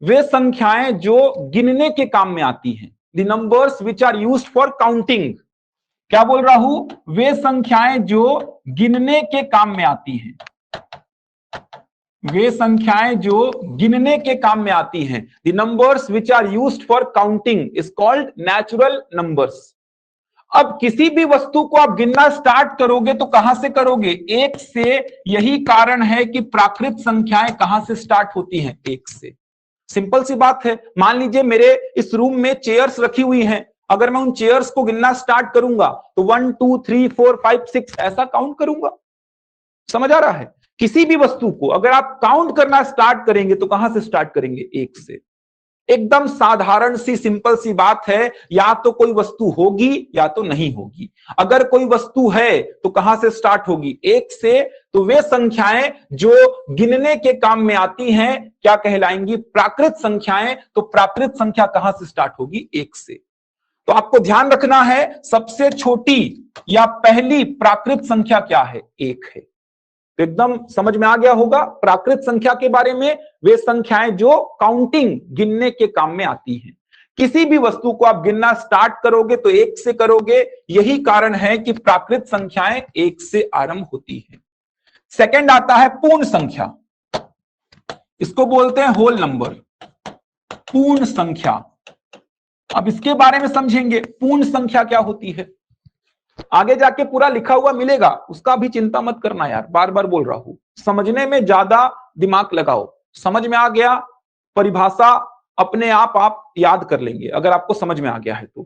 वे संख्याएं जो गिनने के काम में आती हैं, the numbers which are used for counting. क्या बोल रहा हूं? वे संख्याएं जो गिनने के काम में आती हैं, वे संख्याएं जो गिनने के काम में आती हैं, the numbers which are used for counting is called natural numbers. अब किसी भी वस्तु को आप गिनना स्टार्ट करोगे तो कहां से करोगे? एक से। यही कारण है कि प्राकृत संख्याएं कहां से स्टार्ट होती हैं? एक से। सिंपल सी बात है। मान लीजिए मेरे इस रूम में चेयर्स रखी हुई हैं, अगर मैं उन चेयर्स को गिनना स्टार्ट करूंगा तो 1 2 3 4 5 6 ऐसा काउंट करूंगा। समझ आ रहा है? किसी भी वस्तु को अगर आप काउंट करना स्टार्ट करेंगे तो कहां से स्टार्ट करेंगे? एक से। एकदम साधारण सी सिंपल सी बात है, या तो कोई वस्तु होगी या तो नहीं होगी। अगर कोई वस्तु है तो कहां से स्टार्ट होगी? एक से। तो वे संख्याएं जो गिनने के काम में आती हैं क्या कहलाएंगी? प्राकृत संख्याएं। तो प्राकृत संख्या कहां से स्टार्ट होगी? एक से। तो आपको ध्यान रखना है, सबसे छोटी या पहली प्राकृत संख्या क्या है? एक है। तो एकदम समझ में आ गया होगा प्राकृत संख्या के बारे में। वे संख्याएं जो काउंटिंग, गिनने के काम में आती हैं। किसी भी वस्तु को आप गिनना स्टार्ट करोगे तो एक से करोगे, यही कारण है कि प्राकृत संख्याएं एक से आरंभ होती हैं। सेकंड आता है पूर्ण संख्या, इसको बोलते हैं होल नंबर, पूर्ण संख्या। अब इसके बारे में समझेंगे, पूर्ण संख्या क्या होती है। आगे जाके पूरा लिखा हुआ मिलेगा, उसका भी चिंता मत करना यार, बार बार बोल रहा हूं। समझने में ज्यादा दिमाग लगाओ, समझ में आ गया परिभाषा अपने आप याद कर लेंगे अगर आपको समझ में आ गया है तो।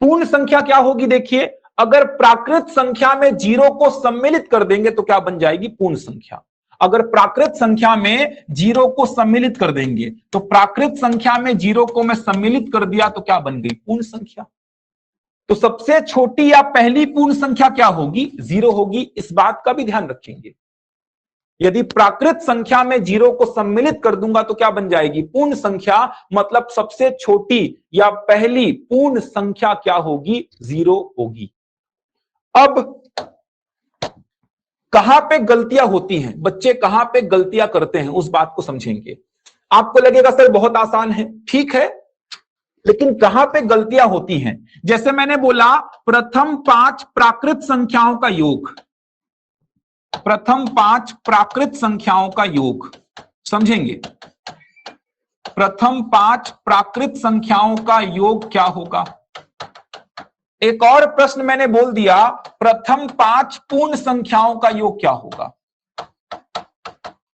पूर्ण संख्या क्या होगी? देखिए, अगर प्राकृत संख्या में जीरो को सम्मिलित कर देंगे तो क्या बन जाएगी? पूर्ण संख्या। अगर प्राकृत संख्या में जीरो को सम्मिलित कर देंगे तो प्राकृत संख्या में जीरो को मैं सम्मिलित कर दिया तो क्या बन गई? पूर्ण संख्या। तो सबसे छोटी या पहली पूर्ण संख्या क्या होगी? जीरो होगी। इस बात का भी ध्यान रखेंगे। यदि प्राकृत संख्या में जीरो को सम्मिलित कर दूंगा तो क्या बन जाएगी? पूर्ण संख्या। मतलब सबसे छोटी या पहली पूर्ण संख्या क्या होगी? जीरो होगी। अब कहां पे गलतियां होती हैं, बच्चे कहां पे गलतियां करते हैं, उस बात को समझेंगे। आपको लगेगा सर बहुत आसान है, ठीक है, लेकिन कहां पे गलतियां होती हैं? जैसे मैंने बोला प्रथम 5 प्राकृत संख्याओं का योग, प्रथम 5 प्राकृत संख्याओं का योग, समझेंगे? प्रथम 5 प्राकृत संख्याओं का योग क्या होगा? एक और प्रश्न मैंने बोल दिया, प्रथम 5 पूर्ण संख्याओं का योग क्या होगा?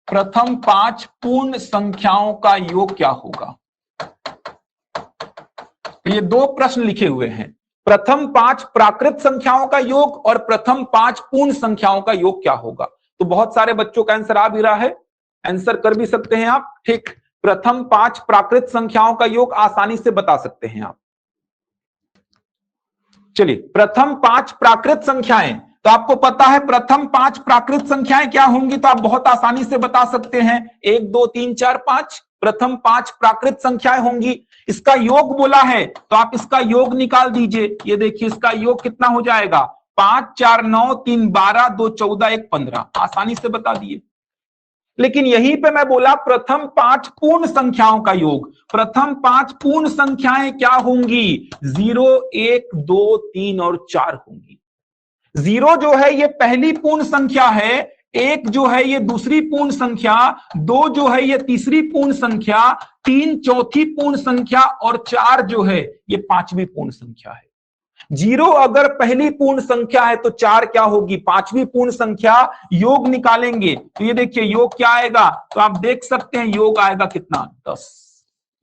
प्रथम 5 पूर्ण संख्याओं का योग क्या होगा? तो ये दो प्रश्न लिखे हुए हैं, प्रथम 5 प्राकृत संख्याओं का योग और प्रथम 5 पूर्ण संख्याओं का योग क्या होगा? तो बहुत सारे बच्चों का आंसर आ भी रहा है, आंसर कर भी सकते हैं आप, ठीक। प्रथम 5 प्राकृत संख्याओं का योग आसानी से बता सकते हैं आप। चलिए, प्रथम 5 प्राकृत संख्याएं, तो आपको पता है प्रथम 5 प्राकृत संख्याएं क्या होंगी, तो आप बहुत आसानी से बता सकते हैं, 1 2 3 4 5 प्रथम 5 प्राकृत संख्याएं होंगी। इसका योग बोला है तो आप इसका योग निकाल दीजिए, ये देखिए इसका योग कितना हो जाएगा, 5 4 9 3 12 2 14 1 15, आसानी से बता दिए। लेकिन यहीं पे मैं बोला प्रथम 5 पूर्ण संख्याओं का योग, प्रथम 5 पूर्ण संख्याएं क्या होंगी, 0 1 2 3 और 4 होंगी। 0 जो है ये पहली पूर्ण संख्या है, 1 जो है ये दूसरी पूर्ण संख्या, 2 जो है ये तीसरी पूर्ण संख्या, 3 चौथी पूर्ण संख्या और 4 जो है ये पांचवी पूर्ण संख्या है। 0 अगर पहली पूर्ण संख्या है तो 4 क्या होगी, पांचवी पूर्ण संख्या। योग निकालेंगे तो ये देखिए योग क्या आएगा, तो आप देख सकते हैं योग आएगा कितना, 10।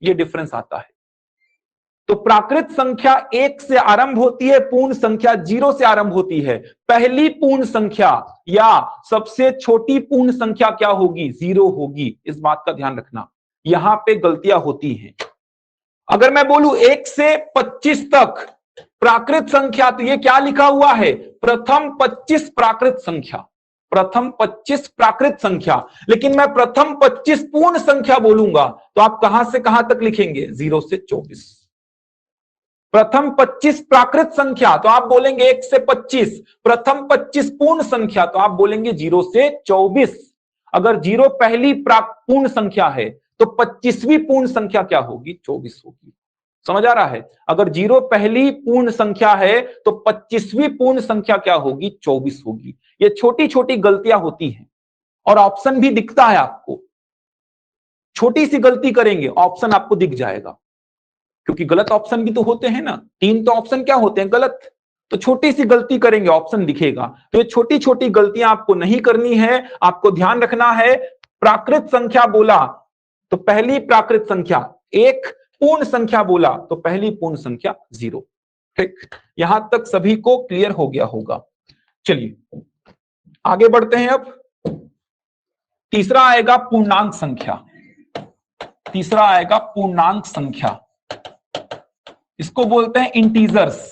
ये डिफरेंस आता है। तो प्राकृत संख्या 1 से आरंभ होती है, पूर्ण संख्या 0 से आरंभ होती है। पहली पूर्ण संख्या या सबसे छोटी पूर्ण संख्या क्या होगी, 0 होगी। इस बात का ध्यान रखना, यहां पे गलतियां होती हैं। अगर मैं बोलूं 1 से 25 तक प्राकृत संख्या, तो ये क्या लिखा हुआ है, प्रथम 25 प्राकृत संख्या, प्रथम 25 प्राकृत संख्या। लेकिन मैं प्रथम 25 पूर्ण संख्या बोलूंगा तो आप कहां से कहां तक लिखेंगे, 0 से 24। प्रथम 25 प्राकृत संख्या तो आप बोलेंगे 1 से 25, प्रथम 25 पूर्ण संख्या तो आप बोलेंगे 0 से 24। अगर 0 पहली पूर्ण संख्या है तो 25वीं पूर्ण संख्या क्या होगी, 24 होगी। समझ आ रहा है? अगर 0 पहली पूर्ण संख्या है तो 25वीं पूर्ण संख्या क्या होगी, 24 होगी। ये छोटी छोटी गलतियां होती हैं और ऑप्शन भी दिखता है आपको। छोटी सी गलती करेंगे ऑप्शन आपको दिख जाएगा, क्योंकि गलत ऑप्शन भी तो होते हैं ना, 3 तो ऑप्शन क्या होते हैं, गलत। तो छोटी सी गलती करेंगे ऑप्शन दिखेगा। तो ये छोटी छोटी गलतियां आपको नहीं करनी है, आपको ध्यान रखना है। प्राकृत संख्या बोला तो पहली प्राकृत संख्या 1, पूर्ण संख्या बोला तो पहली पूर्ण संख्या 0। ठीक, यहां तक सभी को क्लियर हो गया होगा। चलिए आगे बढ़ते हैं। अब तीसरा आएगा पूर्णांक संख्या, तीसरा आएगा पूर्णांक संख्या, इसको बोलते हैं इंटीजर्स।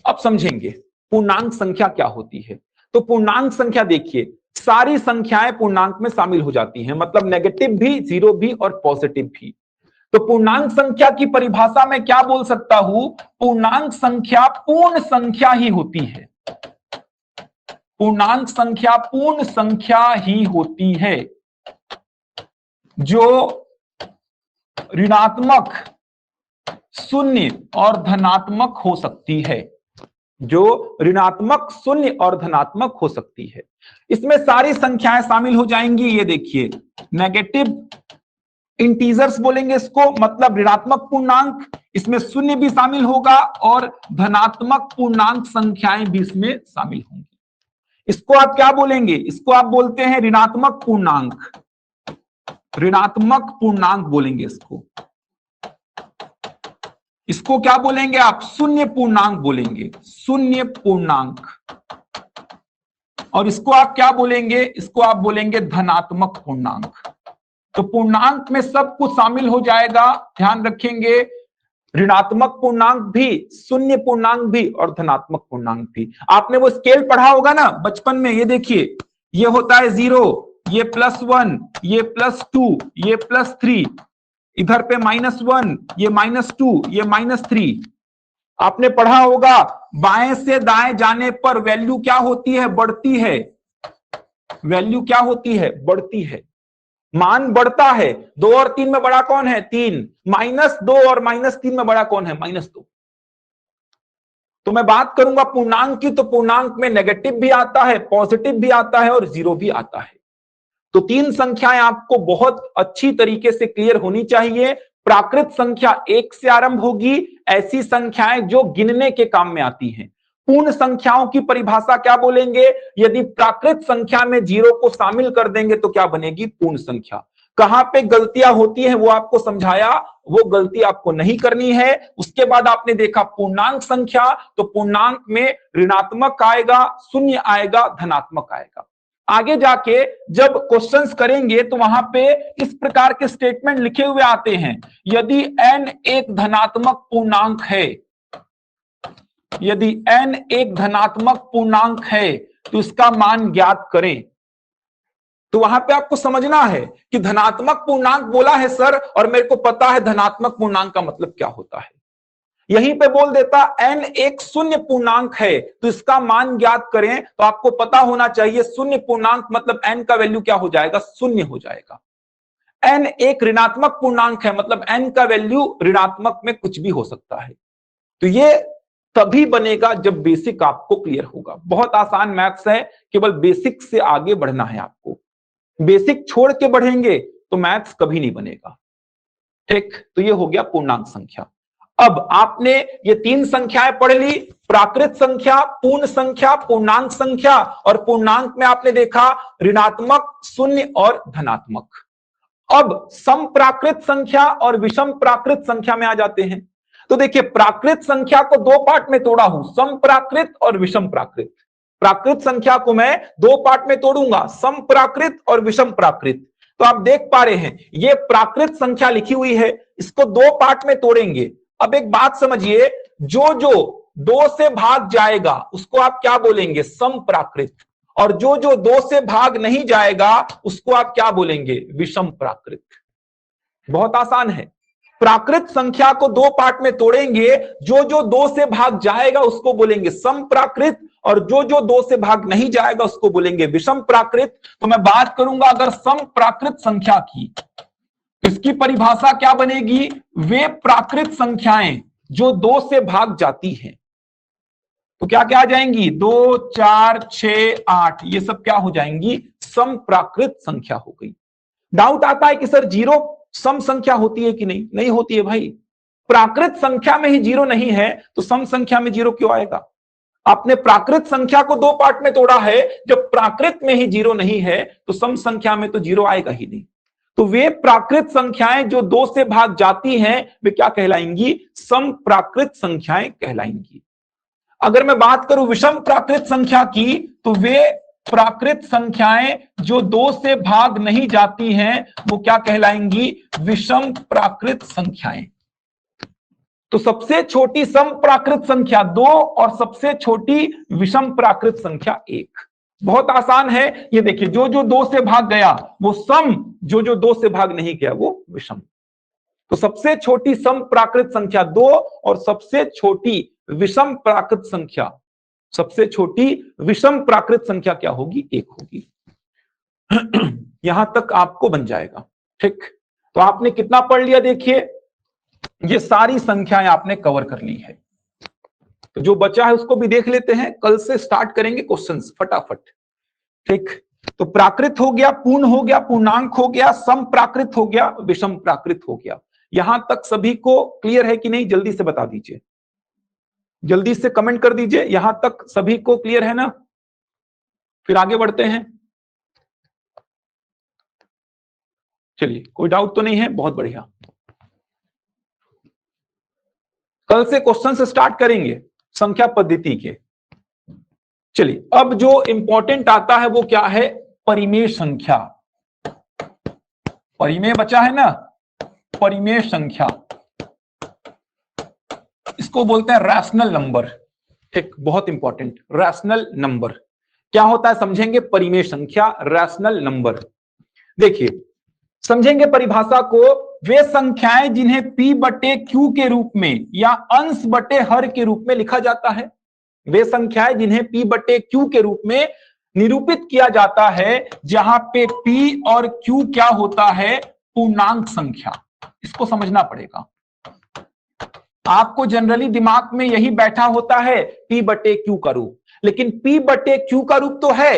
अब समझेंगे पूर्णांक संख्या क्या होती है। तो पूर्णांक संख्या देखिए, सारी संख्याएं पूर्णांक में शामिल हो जाती हैं, मतलब नेगेटिव भी, 0 भी और पॉजिटिव भी। तो पूर्णांक संख्या की परिभाषा में क्या बोल सकता हूं, पूर्णांक संख्या पूर्ण संख्या ही होती है। पूर्णांक संख्या पूर्ण संख्या ही होती है जो ऋणात्मक, शून्य और धनात्मक हो सकती है, जो ऋणात्मक, शून्य और धनात्मक हो सकती है। इसमें सारी संख्याएं शामिल हो जाएंगी। ये देखिए नेगेटिव इंटीजर्स बोलेंगे इसको, मतलब ऋणात्मक पूर्णांक, इसमें शून्य भी शामिल होगा और धनात्मक पूर्णांक संख्याएं भी इसमें शामिल होंगी। इसको आप क्या बोलेंगे, इसको आप बोलते हैं ऋणात्मक पूर्णांक, ऋणात्मक पूर्णांक बोलेंगे इसको। इसको क्या बोलेंगे आप, शून्य पूर्णांक बोलेंगे, शून्य पूर्णांक। और इसको आप क्या बोलेंगे, इसको आप बोलेंगे धनात्मक पूर्णांक। तो पूर्णांक में सब कुछ शामिल हो जाएगा, ध्यान रखेंगे, ऋणात्मक पूर्णांक भी, शून्य पूर्णांक भी और धनात्मक पूर्णांक भी। आपने वो स्केल पढ़ा होगा ना बचपन में, ये देखिए ये होता है 0, ये +1, ये +2, ये +3, इधर पे -1, ये -2, ये -3। आपने पढ़ा होगा बाएं से दाएं जाने पर वैल्यू क्या होती है, बढ़ती है। वैल्यू क्या होती है, बढ़ती है। मान बढ़ता है, 2 और 3 में बड़ा कौन है? 3। -2 और -3 में बड़ा कौन है? -2। तो मैं बात करूंगा पूर्णांक की, तो पूर्णांक में नेगेटिव भी आता है, पॉजिटिव भी आता है और जीरो भी आता है। तो 3 संख्याएं आपको बहुत अच्छी तरीके से क्लियर होनी चाहिए। प्राकृत संख्या 1 से आरंभ होगी, ऐसी संख्याएं जो गिनने के काम में आती हैं। पूर्ण संख्याओं की परिभाषा क्या बोलेंगे? यदि प्राकृत संख्या में 0 को शामिल कर देंगे तो क्या बनेगी? पूर्ण संख्या। कहां पे गलतियां होती हैं वो आपको समझाया, वो गलती आपको नहीं करनी है। उसके बाद आपने देखा पूर्णांक संख्या, तो पूर्णांक में ऋणात्मक आएगा, शून्य आएगा, धनात्मक आएगा। आगे जाके जब क्वेश्चंस करेंगे तो वहां पे इस प्रकार के स्टेटमेंट लिखे हुए आते हैं, यदि n एक धनात्मक पूर्णांक है, यदि n एक धनात्मक पूर्णांक है तो इसका मान ज्ञात करें। तो वहां पे आपको समझना है कि धनात्मक पूर्णांक बोला है सर, और मेरे को पता है धनात्मक पूर्णांक का मतलब क्या होता है। यहीं पे बोल देता n एक शून्य पूर्णांक है तो इसका मान ज्ञात करें, तो आपको पता होना चाहिए शून्य पूर्णांक मतलब n का वैल्यू क्या हो जाएगा? शून्य हो जाएगा। n एक ऋणात्मक पूर्णांक है मतलब n का वैल्यू ऋणात्मक में कुछ भी हो सकता है। तो ये तभी बनेगा जब बेसिक आपको क्लियर होगा। बहुत आसान मैथ्स है, केवल बेसिक से आगे बढ़ना है आपको। बेसिक छोड़ के बढ़ेंगे तो मैथ्स कभी नहीं बनेगा। ठीक, तो ये हो गया पूर्णांक संख्या। अब आपने ये 3 संख्याएं पढ़ ली, प्राकृत संख्या, पूर्ण संख्या, पूर्णांक संख्या, और पूर्णांक में आपने देखा ऋणात्मक, शून्य और धनात्मक। अब सम प्राकृत संख्या और विषम प्राकृत संख्या में आ जाते हैं। तो देखिए, प्राकृत संख्या को 2 पार्ट में तोड़ा हूं, सम प्राकृत और विषम प्राकृत। प्राकृत संख्या को मैं 2 पार्ट में तोड़ूंगा, सम प्राकृत और विषम प्राकृत। तो आप देख पा रहे हैं ये प्राकृत संख्या लिखी हुई है, इसको 2 पार्ट में तोड़ेंगे। अब एक बात समझिए, जो जो 2 से भाग जाएगा उसको आप क्या बोलेंगे? सम प्राकृत। और जो जो 2 से भाग नहीं जाएगा उसको आप क्या बोलेंगे? विषम प्राकृत। बहुत आसान है। प्राकृत संख्या को 2 पार्ट में तोड़ेंगे, जो जो 2 से भाग जाएगा उसको बोलेंगे सम प्राकृत, और जो जो 2 से भाग नहीं जाएगा उसको बोलेंगे विषम प्राकृत। तो मैं बात करूंगा अगर सम प्राकृत संख्या की, इसकी परिभाषा क्या बनेगी? वे प्राकृत संख्याएं जो 2 से भाग जाती हैं। तो क्या क्या आ जाएंगी? 2, 4, 6, 8, ये सब क्या हो जाएंगी? सम प्राकृत संख्या हो गई। डाउट आता है कि सर 0 सम संख्या होती है कि नहीं? नहीं होती है भाई। प्राकृत संख्या में ही 0 नहीं है तो सम संख्या में 0 क्यों आएगा? आपने प्राकृत संख्या को 2 पार्ट में तोड़ा है, जब प्राकृत में ही 0 नहीं है तो सम संख्या में तो 0 आएगा ही नहीं। तो वे प्राकृत संख्याएं जो 2 से भाग जाती हैं वे क्या कहलाएंगी? सम प्राकृत संख्याएं कहलाएंगी। अगर मैं बात करूं विषम प्राकृत संख्या की, तो वे प्राकृत संख्याएं जो 2 से भाग नहीं जाती हैं वो क्या कहलाएंगी? विषम प्राकृत संख्याएं। तो सबसे छोटी सम प्राकृत संख्या 2 और सबसे छोटी विषम प्राकृत संख्या 1। बहुत आसान है। ये देखिए, जो जो 2 से भाग गया वो सम, जो जो 2 से भाग नहीं गया वो विषम। तो सबसे छोटी सम प्राकृत संख्या 2 और सबसे छोटी विषम प्राकृत संख्या, सबसे छोटी विषम प्राकृत संख्या क्या होगी? 1 होगी। यहां तक आपको बन जाएगा। ठीक, तो आपने कितना पढ़ लिया? देखिए, ये सारी संख्याएं आपने कवर कर ली है। तो जो बचा है उसको भी देख लेते हैं, कल से स्टार्ट करेंगे क्वेश्चंस फटाफट। ठीक, तो प्राकृत हो गया, पूर्ण हो गया, पूर्णांक हो गया, सम प्राकृत हो गया, विषम प्राकृत हो गया। यहां तक सभी को क्लियर है कि नहीं? जल्दी से बता दीजिए, जल्दी से कमेंट कर दीजिए। यहां तक सभी को क्लियर है ना? फिर आगे बढ़ते हैं। चलिए, कोई डाउट तो नहीं है? बहुत बढ़िया। कल से क्वेश्चन से स्टार्ट करेंगे संख्या पद्धति के। चलिए, अब जो इंपॉर्टेंट आता है वो क्या है? परिमेय संख्या। परिमेय बचा है ना? परिमेय संख्या, इसको बोलते हैं रैशनल नंबर। ठीक, बहुत इंपॉर्टेंट, रैशनल नंबर क्या होता है समझेंगे। परिमेय संख्या, रैशनल नंबर। देखिए, समझेंगे परिभाषा को। वे संख्याएं जिन्हें p बटे q के रूप में या अंश बटे हर के रूप में लिखा जाता है। वे संख्याएं जिन्हें p बटे q के रूप में निरूपित किया जाता है जहां पे P और Q क्या होता है, पूर्णांक संख्या। इसको समझना पड़ेगा। आपको जनरली दिमाग में यही बैठा होता है P बटे Q का रूप, लेकिन P बटे Q का रूप तो है,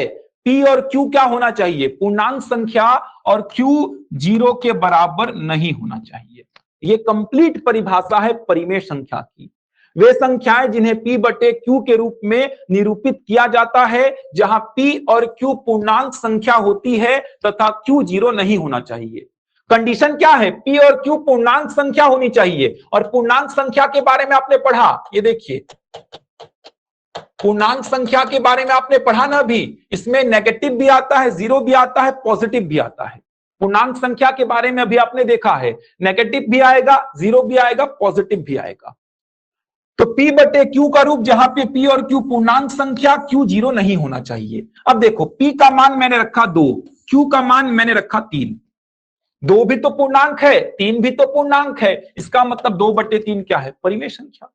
P और Q क्या होना चाहिए, पूर्णांक संख्या, और Q 0 के बराबर नहीं होना चाहिए। ये कंप्लीट परिभाषा है परिमेय संख्या की। वे संख्याएं जिन्हें P बटे Q के रूप में निरूपित किया जाता है जहां P और Q पूर्णांक संख्या होती है तथा Q 0 नहीं होना चाहिए। कंडीशन क्या है, P और Q पूर्णांक संख्या होनी चाहिए। और पूर्णांक संख्या के बारे में आपने पढ़ा, ये देखिए पूर्णांक संख्या के बारे में आपने पढ़ा ना, भी इसमें नेगेटिव भी आता है, जीरो भी आता है, पॉजिटिव भी आता है। पूर्णांक संख्या के बारे में अभी आपने देखा है, नेगेटिव भी आएगा, जीरो भी आएगा, पॉजिटिव भी आएगा। तो P बटे Q का रूप जहां पे P और Q पूर्णांक संख्या, Q 0 नहीं होना चाहिए। अब देखो P का मान मैंने रखा 2, Q का मान मैंने रखा 3। 2 भी तो पूर्णांक है, 3 भी तो पूर्णांक है, इसका मतलब 2 बटे 3 क्या है, परिमेय संख्या।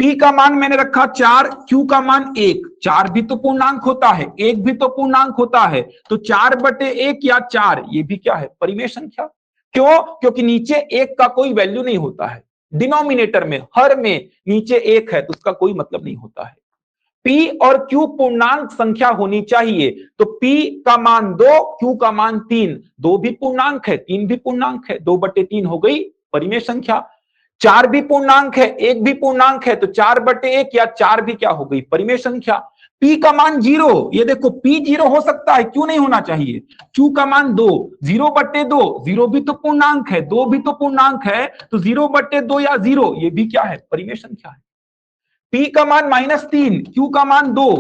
P का मान मैंने रखा 4, Q का मान 1, 4 भी तो पूर्णांक होता है, 1 भी तो पूर्णांक होता है, तो 4 बटे 1 या 4, ये भी क्या है, परिमेय संख्या। क्यों, क्योंकि नीचे 1 का कोई वैल्यू नहीं होता है, डिनोमिनेटर में, हर में नीचे 1 है, तो उसका कोई मतलब नहीं होता है। P और Q पूर्णांक संख्या होनी चाहिए, तो P का मान 2, Q का मान 3, 2 भी पूर्णांक है, 3 भी पूर्णांक है, 2 बटे 3 हो गई परिमेय संख्या। 4 भी पूर्णांक है, 1 भी पूर्णांक है, तो 4 बटे 1 या 4 भी क्या हो गई, परिमेय संख्या। P का मान 0, ये देखो P 0 हो सकता है, क्यों नहीं होना चाहिए। Q का मान 2, 0 बटे 2, 0 भी तो पूर्णांक है, 2 भी तो पूर्णांक है, तो 0 बटे 2 या 0, ये भी क्या है, परिमेय संख्या है। P का मान -3, Q का मान 2,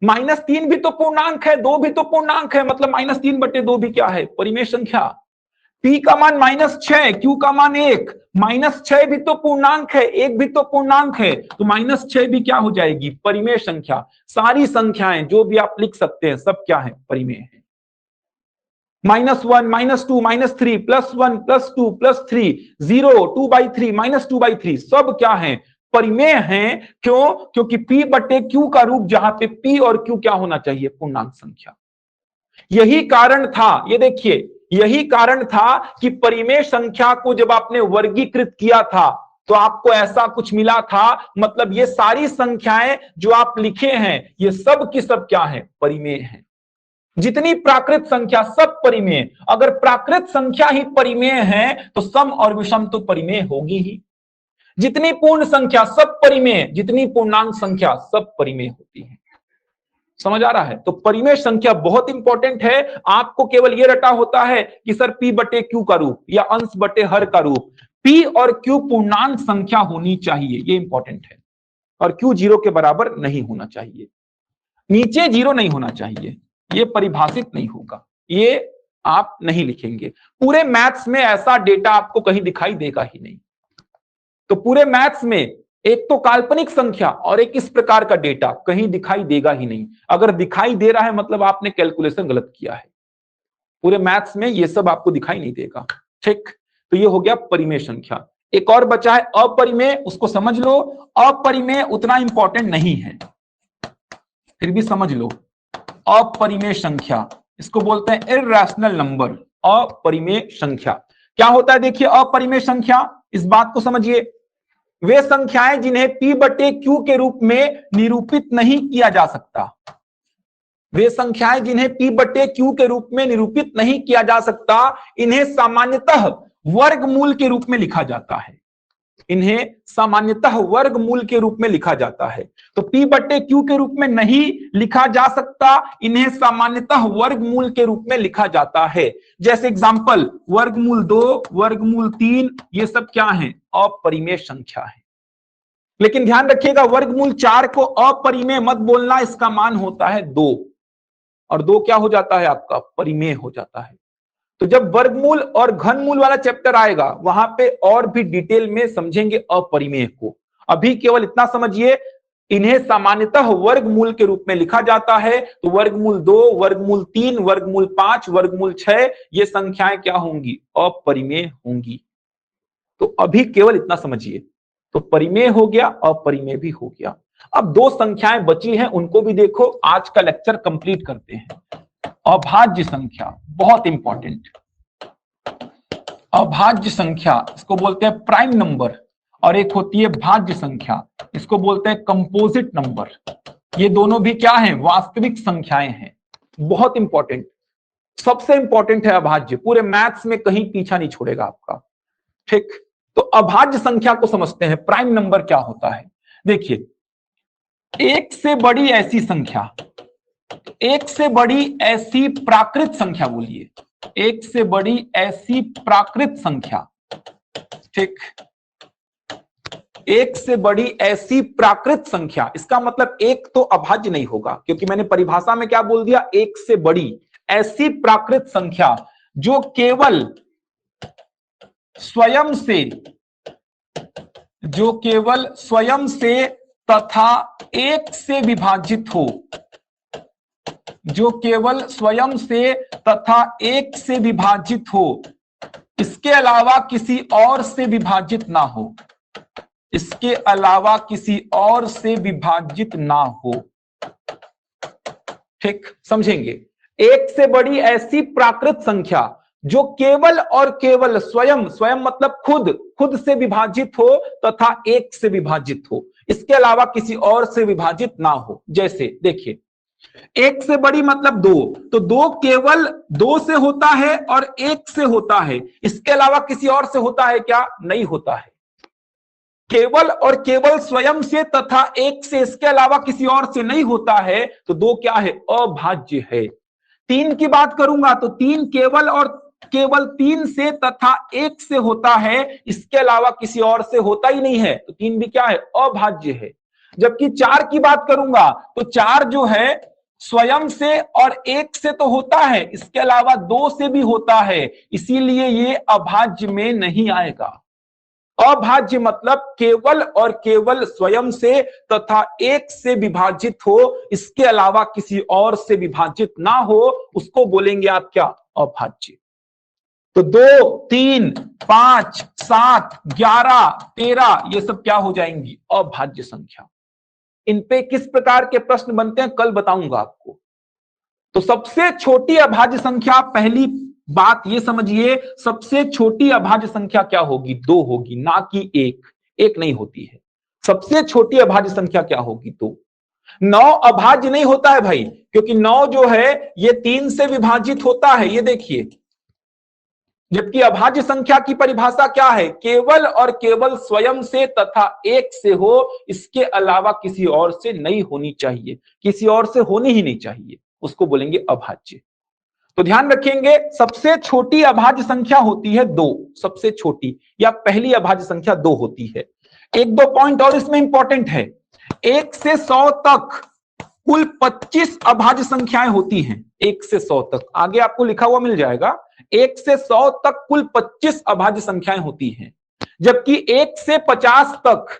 -3 भी तो पूर्णांक है, 2 भी तो पूर्णांक है, मतलब -3 बटे 2 भी क्या है, परिमेय संख्या। P का मान -6, Q का मान 1, -6 भी तो पूर्णांक है, 1 भी तो पूर्णांक है, तो -6 भी क्या हो जाएगी, परिमेय संख्या। सारी संख्याएं जो भी आप लिख सकते हैं सब क्या है, परिमेय है। -1, -2, -3, +1, +2, +3, 0, 2/3, -2/3, सब क्या है, परिमेय हैं। क्यों, क्योंकि P बटे Q का रूप जहां पे P और Q क्या होना चाहिए, पूर्णांक संख्या। यही कारण था, ये देखिए यही कारण था कि परिमेय संख्या को जब आपने वर्गीकृत किया था तो आपको ऐसा कुछ मिला था, मतलब ये सारी संख्याएं जो आप लिखे हैं ये सब की सब क्या है, परिमेय है। जितनी प्राकृत संख्या सब परिमेय, अगर प्राकृत संख्या ही परिमेय है तो सम और विषम तो परिमेय होगी ही। जितनी पूर्ण संख्या सब परिमेय, जितनी पूर्णांक संख्या सब परिमेय होती है। समझ आ रहा है। तो परिमेय संख्या बहुत इंपॉर्टेंट है। आपको केवल यह रटा होता है कि सर P बटे Q का रूप या अंश बटे हर का रूप, P और Q पूर्णांक संख्या होनी चाहिए, ये इंपॉर्टेंट है। और Q 0 के बराबर नहीं होना चाहिए, नीचे 0 नहीं होना चाहिए, ये परिभाषित नहीं होगा, ये आप नहीं लिखेंगे। पूरे मैथ्स में ऐसा डेटा आपको कहीं दिखाई देगा ही नहीं। तो पूरे मैथ्स में एक तो काल्पनिक संख्या और एक इस प्रकार का डेटा कहीं दिखाई देगा ही नहीं। अगर दिखाई दे रहा है मतलब आपने कैलकुलेशन गलत किया है। पूरे मैथ्स में ये सब आपको दिखाई नहीं देगा। ठीक, तो ये हो गया परिमेय संख्या। एक और बचा है अपरिमेय, उसको समझ लो। अपरिमेय उतना इंपॉर्टेंट नहीं है, फिर भी समझ लो। अपरिमेय संख्या, इसको बोलते हैं इर्रेशनल नंबर। अपरिमेय संख्या क्या होता है, देखिए अपरिमेय संख्या, इस बात को समझिए। वे संख्याएं जिन्हें P बटे Q के रूप में निरूपित नहीं किया जा सकता, वे संख्याएं जिन्हें P बटे Q के रूप में निरूपित नहीं किया जा सकता, इन्हें सामान्यतः वर्गमूल के रूप में लिखा जाता है। इन्हें सामान्यतः वर्गमूल के रूप में लिखा जाता है। तो P बटे Q के रूप में नहीं लिखा जा सकता, इन्हें सामान्यतः वर्गमूल के रूप में लिखा जाता है। जैसे एग्जांपल, वर्गमूल 2, वर्गमूल 3, ये सब क्या है, अपरिमेय संख्या है। लेकिन ध्यान रखिएगा, वर्गमूल 4 को अपरिमेय मत बोलना, इसका मान होता है 2, और 2 क्या हो जाता है आपका, परिमेय हो जाता है। तो जब वर्गमूल और घनमूल वाला चैप्टर आएगा वहां पे और भी डिटेल में समझेंगे अपरिमेय को। अभी केवल इतना समझिए, इन्हें सामान्यतः वर्गमूल के रूप में लिखा जाता है। तो वर्गमूल 2, वर्गमूल 3, वर्गमूल 5, वर्गमूल 6, ये संख्याएं क्या होंगी, अपरिमेय होंगी। तो अभी केवल इतना समझिए, तो परिमेय हो गया, अपरिमेय भी हो गया। अब दो संख्याएं बची हैं, उनको भी देखो, आज का लेक्चर कंप्लीट करते हैं। अभाज्य संख्या बहुत इंपॉर्टेंट, अभाज्य संख्या इसको बोलते हैं प्राइम नंबर, और एक होती है भाज्य संख्या, इसको बोलते हैं कंपोजिट नंबर। ये दोनों भी क्या हैं? वास्तविक संख्याएं हैं। बहुत इंपॉर्टेंट, सबसे इंपॉर्टेंट है अभाज्य, पूरे मैथ्स में कहीं पीछा नहीं छोड़ेगा आपका। ठीक, तो अभाज्य संख्या को समझते हैं। प्राइम नंबर क्या होता है? देखिए, एक से बड़ी ऐसी संख्या, एक से बड़ी ऐसी प्राकृत संख्या, बोलिए एक से बड़ी ऐसी प्राकृत संख्या। ठीक, एक से बड़ी ऐसी प्राकृत संख्या, इसका मतलब एक तो अभाज्य नहीं होगा, क्योंकि मैंने परिभाषा में क्या बोल दिया? एक से बड़ी ऐसी प्राकृत संख्या जो केवल स्वयं से तथा एक से विभाजित हो, जो केवल स्वयं से तथा एक से विभाजित हो, इसके अलावा किसी और से विभाजित ना हो, इसके अलावा किसी और से विभाजित ना हो। ठीक, समझेंगे? एक से बड़ी ऐसी प्राकृत संख्या जो केवल और केवल स्वयं, स्वयं मतलब खुद से विभाजित हो तथा एक से विभाजित हो, इसके अलावा किसी और से विभाजित ना हो। जैसे देखिए, एक से बड़ी मतलब दो, तो दो केवल दो से होता है और एक से होता है, इसके अलावा किसी और से होता है क्या? नहीं होता है। केवल और केवल स्वयं से तथा एक से, इसके अलावा किसी और से नहीं होता है, तो दो क्या है? अभाज्य है। तीन की बात करूंगा तो तीन केवल और केवल तीन से तथा एक से होता है, इसके अलावा किसी और से होता ही नहीं है, तो तीन भी क्या है? अभाज्य है। जबकि चार की बात करूंगा तो चार जो है स्वयं से और एक से तो होता है, इसके अलावा दो से भी होता है, इसीलिए ये अभाज्य में नहीं आएगा। अभाज्य मतलब केवल और केवल स्वयं से तथा एक से विभाजित हो, इसके अलावा किसी और से विभाजित ना हो, उसको बोलेंगे आप क्या? अभाज्य। तो 2, 3, 5, 7, 11, 13 ये सब क्या हो जाएंगी? अभाज्य संख्या। इन पे किस प्रकार के प्रश्न बनते हैं कल बताऊंगा आपको। तो सबसे छोटी अभाज्य संख्या, पहली बात ये समझिए, सबसे छोटी अभाज्य संख्या क्या होगी? 2 होगी, ना कि 1। 1 नहीं होती है। सबसे छोटी अभाज्य संख्या क्या होगी? 2। 9 अभाज्य नहीं होता है भाई, क्योंकि 9 जो है ये 3 से विभाजित होता है, ये देखिए। जबकि अभाज्य संख्या की परिभाषा क्या है? केवल और केवल स्वयं से तथा एक से हो, इसके अलावा किसी और से नहीं होनी चाहिए, किसी और से होनी ही नहीं चाहिए, उसको बोलेंगे अभाज्य। तो ध्यान रखेंगे, सबसे छोटी अभाज्य संख्या होती है 2, सबसे छोटी या पहली अभाज्य संख्या 2 होती है। एक दो पॉइंट और इसमें इंपॉर्टेंट है। 1 से 100 तक कुल 25 अभाज्य संख्याएं होती हैं। 1 से 100 तक, आगे आपको लिखा हुआ मिल जाएगा। 1 से 100 तक कुल 25 अभाज्य संख्याएं होती हैं, जबकि 1 से 50 तक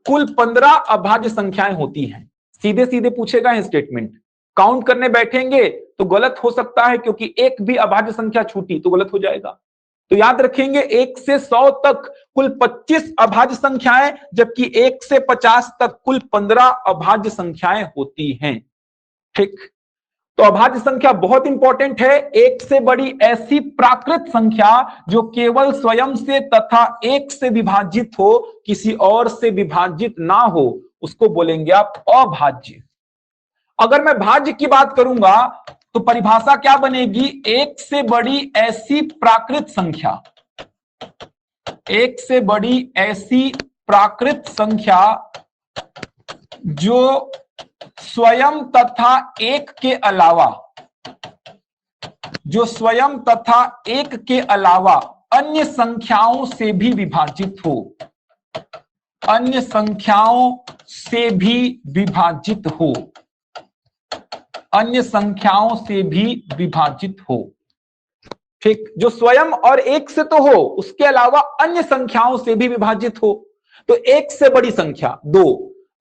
कुल 15 अभाज्य संख्याएं होती हैं। सीधे सीधे पूछेगा ये स्टेटमेंट, काउंट करने बैठेंगे तो गलत हो सकता है, क्योंकि एक भी अभाज्य संख्या छूटी तो गलत हो जाएगा। तो याद रखेंगे 1 से 100 तक कुल 25 अभाज्य संख्याएं, जबकि 1 से 50 तक कुल 15 अभाज्य संख्याएं होती हैं। ठीक, तो अभाज्य संख्या बहुत इंपॉर्टेंट है। एक से बड़ी ऐसी प्राकृत संख्या जो केवल स्वयं से तथा एक से विभाजित हो, किसी और से विभाजित ना हो, उसको बोलेंगे आप अभाज्य। अगर मैं भाज्य की बात करूंगा तो परिभाषा क्या बनेगी? एक से बड़ी ऐसी प्राकृत संख्या, एक से बड़ी ऐसी प्राकृत संख्या जो स्वयं तथा एक के अलावा, जो स्वयं तथा एक के अलावा अन्य संख्याओं से भी विभाजित हो, अन्य संख्याओं से भी विभाजित हो, अन्य संख्याओं से भी विभाजित हो। ठीक, जो स्वयं और एक से तो हो, उसके अलावा अन्य संख्याओं से भी विभाजित हो। तो एक से बड़ी संख्या 2,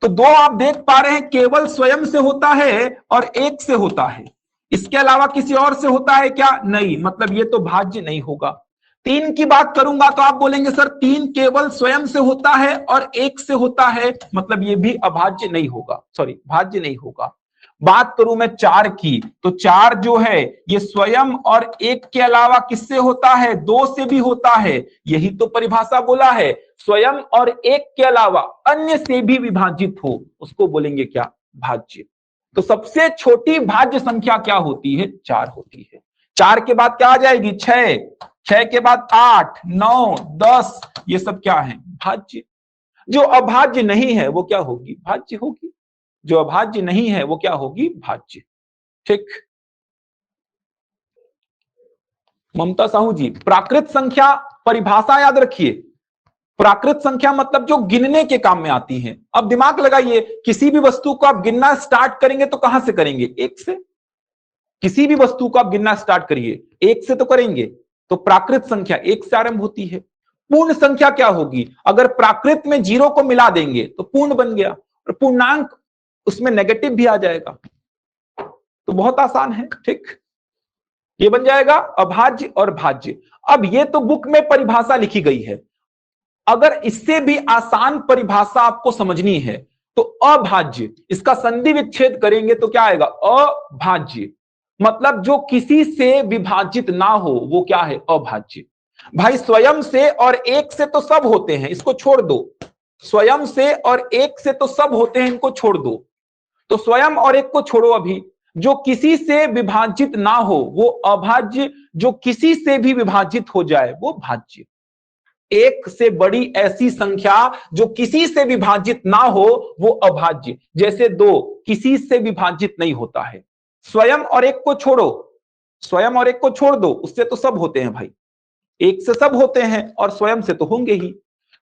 तो 2 आप देख पा रहे हैं केवल स्वयं से होता है और एक से होता है, इसके अलावा किसी और से होता है क्या? नहीं, मतलब ये तो भाज्य नहीं होगा। 3 की बात करूंगा तो आप बोलेंगे सर 3 केवल स्वयं से होता है और 1 से होता है, मतलब ये भी अभाज्य नहीं होगा, सॉरी भाज्य नहीं होगा। बात करूं मैं 4 की तो 4 जो है ये स्वयं और 1 के अलावा किससे होता है, 2 से भी होता है। यही तो परिभाषा बोला है, स्वयं और 1 के अलावा अन्य से भी विभाजित हो उसको बोलेंगे क्या, भाज्य। तो सबसे छोटी भाज्य संख्या क्या होती है, 4 होती है। 4 के बाद क्या आ जाएगी, 6, 6 के बाद 8, 9, 10, ये सब क्या है, भाज्य। जो अभाज्य नहीं है वो क्या होगी, भाज्य होगी। जो अभाज्य नहीं है वो क्या होगी, भाज्य। ठीक। ममता साहू जी, प्राकृत संख्या परिभाषा याद रखिए। प्राकृत संख्या मतलब जो गिनने के काम में आती है। अब दिमाग लगाइए, किसी भी वस्तु को आप गिनना स्टार्ट करेंगे तो कहां से करेंगे, 1 से। किसी भी वस्तु को आप गिनना स्टार्ट करिए 1 से तो करेंगे, तो प्राकृत संख्या 1 से आरंभ होती है। पूर्ण संख्या क्या होगी, अगर प्राकृत में 0 को मिला देंगे तो पूर्ण बन गया, और पूर्णांक उसमें नेगेटिव भी आ जाएगा, तो बहुत आसान है। ठीक, ये बन जाएगा अभाज्य और भाज्य। अब ये तो बुक में परिभाषा लिखी गई है, अगर इससे भी आसान परिभाषा आपको समझनी है तो अभाज्य, इसका संधि विच्छेद करेंगे तो क्या आएगा, अभाज्य। मतलब जो किसी से विभाजित ना हो वो क्या है, अभाज्य। भाई स्वयं से और 1 से तो सब होते हैं, इसको छोड़ दो। स्वयं से और 1 से तो सब होते हैं, इनको छोड़ दो। तो स्वयं और 1 को छोड़ो अभी, जो किसी से विभाजित ना हो वो अभाज्य, जो किसी से भी विभाजित हो जाए वो भाज्य। 1 से बड़ी ऐसी संख्या जो किसी से विभाजित ना हो वो अभाज्य। जैसे 2 किसी से विभाजित नहीं होता है। स्वयं और 1 को छोड़ो, स्वयं और 1 को छोड़ दो, उससे तो सब होते हैं भाई, 1 से सब होते हैं और स्वयं से तो होंगे ही।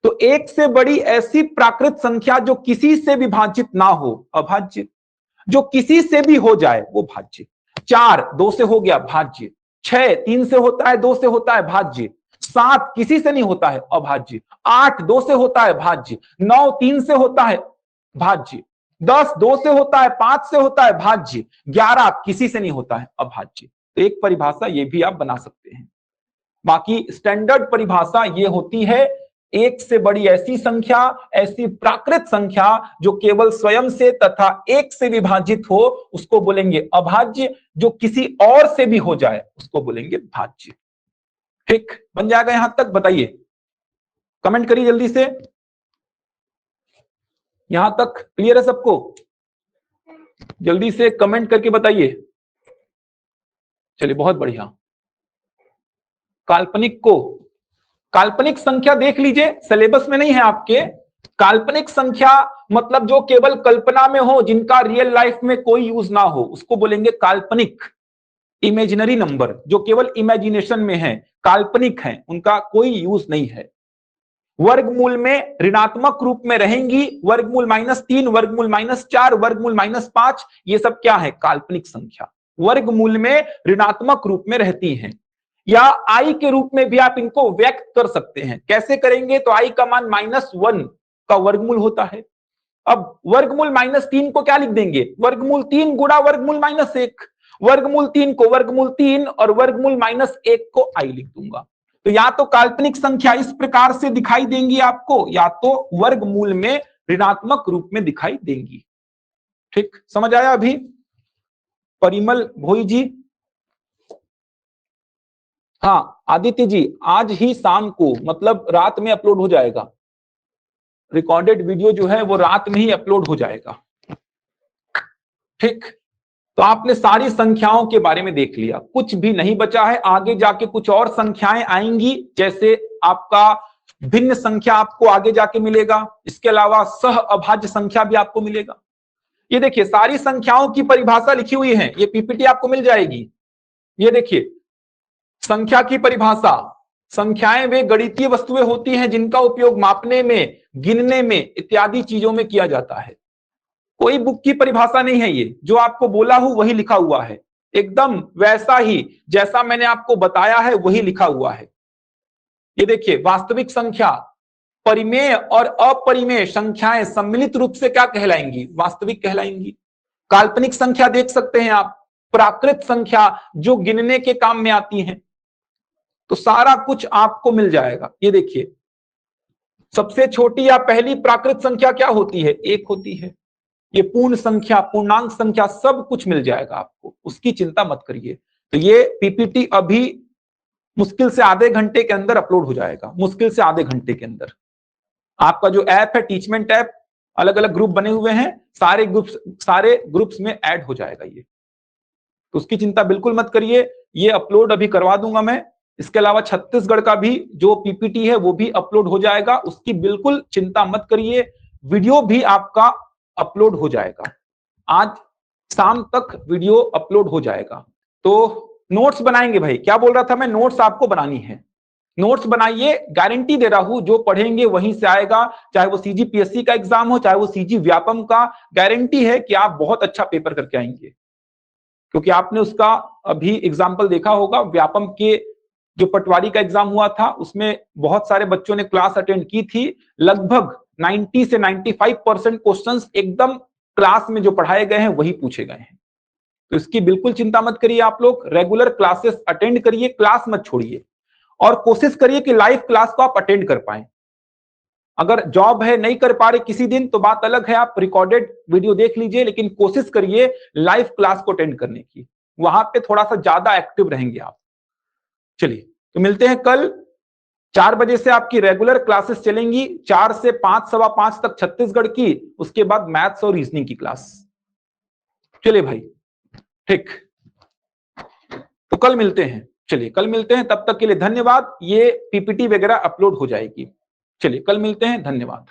तो 1 से बड़ी ऐसी प्राकृत संख्या जो किसी से विभाजित ना हो अभाज्य, जो किसी से भी हो जाए वो भाज्य। 4 2 से हो गया भाज्य, 6 3 से होता है 2 से होता है भाज्य, 7 किसी से नहीं होता है अभाज्य, 8 2 से होता है भाज्य, 9 3 से होता है भाज्य, 10 2 से होता है 5 से होता है भाज्य, 11 किसी से नहीं होता है अभाज्य। तो एक परिभाषा ये भी आप बना सकते हैं। बाकी स्टैंडर्ड परिभाषा ये होती है, 1 से बड़ी ऐसी संख्या, ऐसी प्राकृत संख्या जो केवल स्वयं से तथा 1 से विभाजित हो उसको बोलेंगे अभाज्य, जो किसी और से भी हो जाए उसको बोलेंगे भाज्य। ठीक, बन जाएगा यहां तक, बताइए, कमेंट करिए जल्दी से। यहां तक क्लियर है सबको, जल्दी से कमेंट करके बताइए। चलिए बहुत बढ़िया। काल्पनिक संख्या देख लीजिए, सिलेबस में नहीं है आपके। काल्पनिक संख्या मतलब जो केवल कल्पना में हो, जिनका रियल लाइफ में कोई यूज ना हो, उसको बोलेंगे काल्पनिक। इमेजिनरी नंबर जो केवल इमेजिनेशन में है, काल्पनिक है, उनका कोई यूज नहीं है। वर्गमूल में ऋणात्मक रूप में रहेंगी, वर्गमूल -3, वर्गमूल -4, वर्गमूल -5, ये सब क्या है, काल्पनिक संख्या। वर्गमूल में ऋणात्मक रूप में रहती हैं, या आई के रूप में भी आप इनको व्यक्त कर सकते हैं। कैसे करेंगे, तो आई का मान -1 का वर्गमूल होता है। अब वर्गमूल -3 को क्या लिख देंगे, वर्गमूल 3 गुणा वर्गमूल -1, वर्गमूल 3 को वर्गमूल 3 और वर्गमूल -1 को आई लिख दूंगा। तो या तो काल्पनिक संख्या इस प्रकार से दिखाई देंगी आपको, या तो वर्गमूल में ऋणात्मक रूप में दिखाई देंगी। ठीक, समझ आया अभी। परिमल भोई जी, हाँ आदित्य जी, आज ही शाम को मतलब रात में अपलोड हो जाएगा। रिकॉर्डेड वीडियो जो है वो रात में ही अपलोड हो जाएगा। ठीक, तो आपने सारी संख्याओं के बारे में देख लिया, कुछ भी नहीं बचा है। आगे जाके कुछ और संख्याएं आएंगी, जैसे आपका भिन्न संख्या आपको आगे जाके मिलेगा, इसके अलावा सह अभाज्य संख्या भी आपको मिलेगा। ये देखिए सारी संख्याओं की परिभाषा लिखी हुई है, ये पीपीटी आपको मिल जाएगी। ये देखिए संख्या की परिभाषा, संख्याएं वे गणितीय वस्तुएं होती हैं जिनका उपयोग मापने में, गिनने में इत्यादि चीजों में किया जाता है। कोई बुक की परिभाषा नहीं है, ये जो आपको बोला हूं वही लिखा हुआ है, एकदम वैसा ही जैसा मैंने आपको बताया है वही लिखा हुआ है। ये देखिए वास्तविक संख्या, परिमेय और अपरिमेय संख्याएं सम्मिलित रूप से क्या कहलाएंगी, वास्तविक कहलाएंगी। काल्पनिक संख्या देख सकते हैं आप, प्राकृत संख्या जो गिनने के काम में आती हैं। तो सारा कुछ आपको मिल जाएगा। ये देखिए, सबसे छोटी या पहली प्राकृत संख्या क्या होती है? 1 होती है। ये पूर्ण संख्या, पूर्णांक संख्या, सब कुछ मिल जाएगा आपको, उसकी चिंता मत करिए। तो ये पीपीटी अभी मुश्किल से आधे घंटे के अंदर अपलोड हो जाएगा, मुश्किल से आधे घंटे के अंदर। आपका जो ऐप है टीचमेंट ऐप, अलग अलग ग्रुप बने हुए हैं, सारे ग्रुप्स में ऐड हो जाएगा ये, तो उसकी चिंता बिल्कुल मत करिए। ये अपलोड अभी करवा दूंगा मैं। इसके अलावा छत्तीसगढ़ का भी जो पीपीटी है वो भी अपलोड हो जाएगा, उसकी बिल्कुल चिंता मत करिए। वीडियो भी आपका अपलोड हो जाएगा, आज शाम तक वीडियो अपलोड हो जाएगा। तो नोट्स बनाएंगे भाई, क्या बोल रहा था मैं, नोट्स आपको बनानी है। नोट्स बनाइए, गारंटी दे रहा हूं जो पढ़ेंगे वहीं से आएगा, चाहे वो सीजीपीएससी का एग्जाम हो, चाहे वो सीजी व्यापम का, गारंटी है कि आप बहुत अच्छा पेपर करके आएंगे। क्योंकि आपने उसका अभी एग्जाम्पल देखा होगा, व्यापम के जो पटवारी का एग्जाम हुआ था उसमें बहुत सारे बच्चों ने क्लास अटेंड की थी, लगभग 90 से 95% क्वेश्चंस एकदम क्लास में जो पढ़ाए गए हैं वही पूछे गए हैं। तो इसकी बिल्कुल चिंता मत करिए, आप लोग रेगुलर क्लासेस अटेंड करिए, क्लास मत छोड़िए, और कोशिश करिए कि लाइव क्लास को आप अटेंड कर पाए। अगर जॉब है नहीं कर पा रहे किसी दिन तो बात अलग है, आप रिकॉर्डेड वीडियो देख लीजिए, लेकिन कोशिश करिए लाइव क्लास को अटेंड करने की, वहां पे थोड़ा सा ज्यादा एक्टिव रहेंगे आप। चलिए, तो मिलते हैं कल 4 बजे से आपकी रेगुलर क्लासेस चलेंगी, 4 से 5, सवा 5 तक छत्तीसगढ़ की, उसके बाद मैथ्स और रीजनिंग की क्लास। चलिए भाई, ठीक, तो कल मिलते हैं। चलिए कल मिलते हैं, तब तक के लिए धन्यवाद। ये पीपीटी वगैरह अपलोड हो जाएगी। चलिए कल मिलते हैं, धन्यवाद।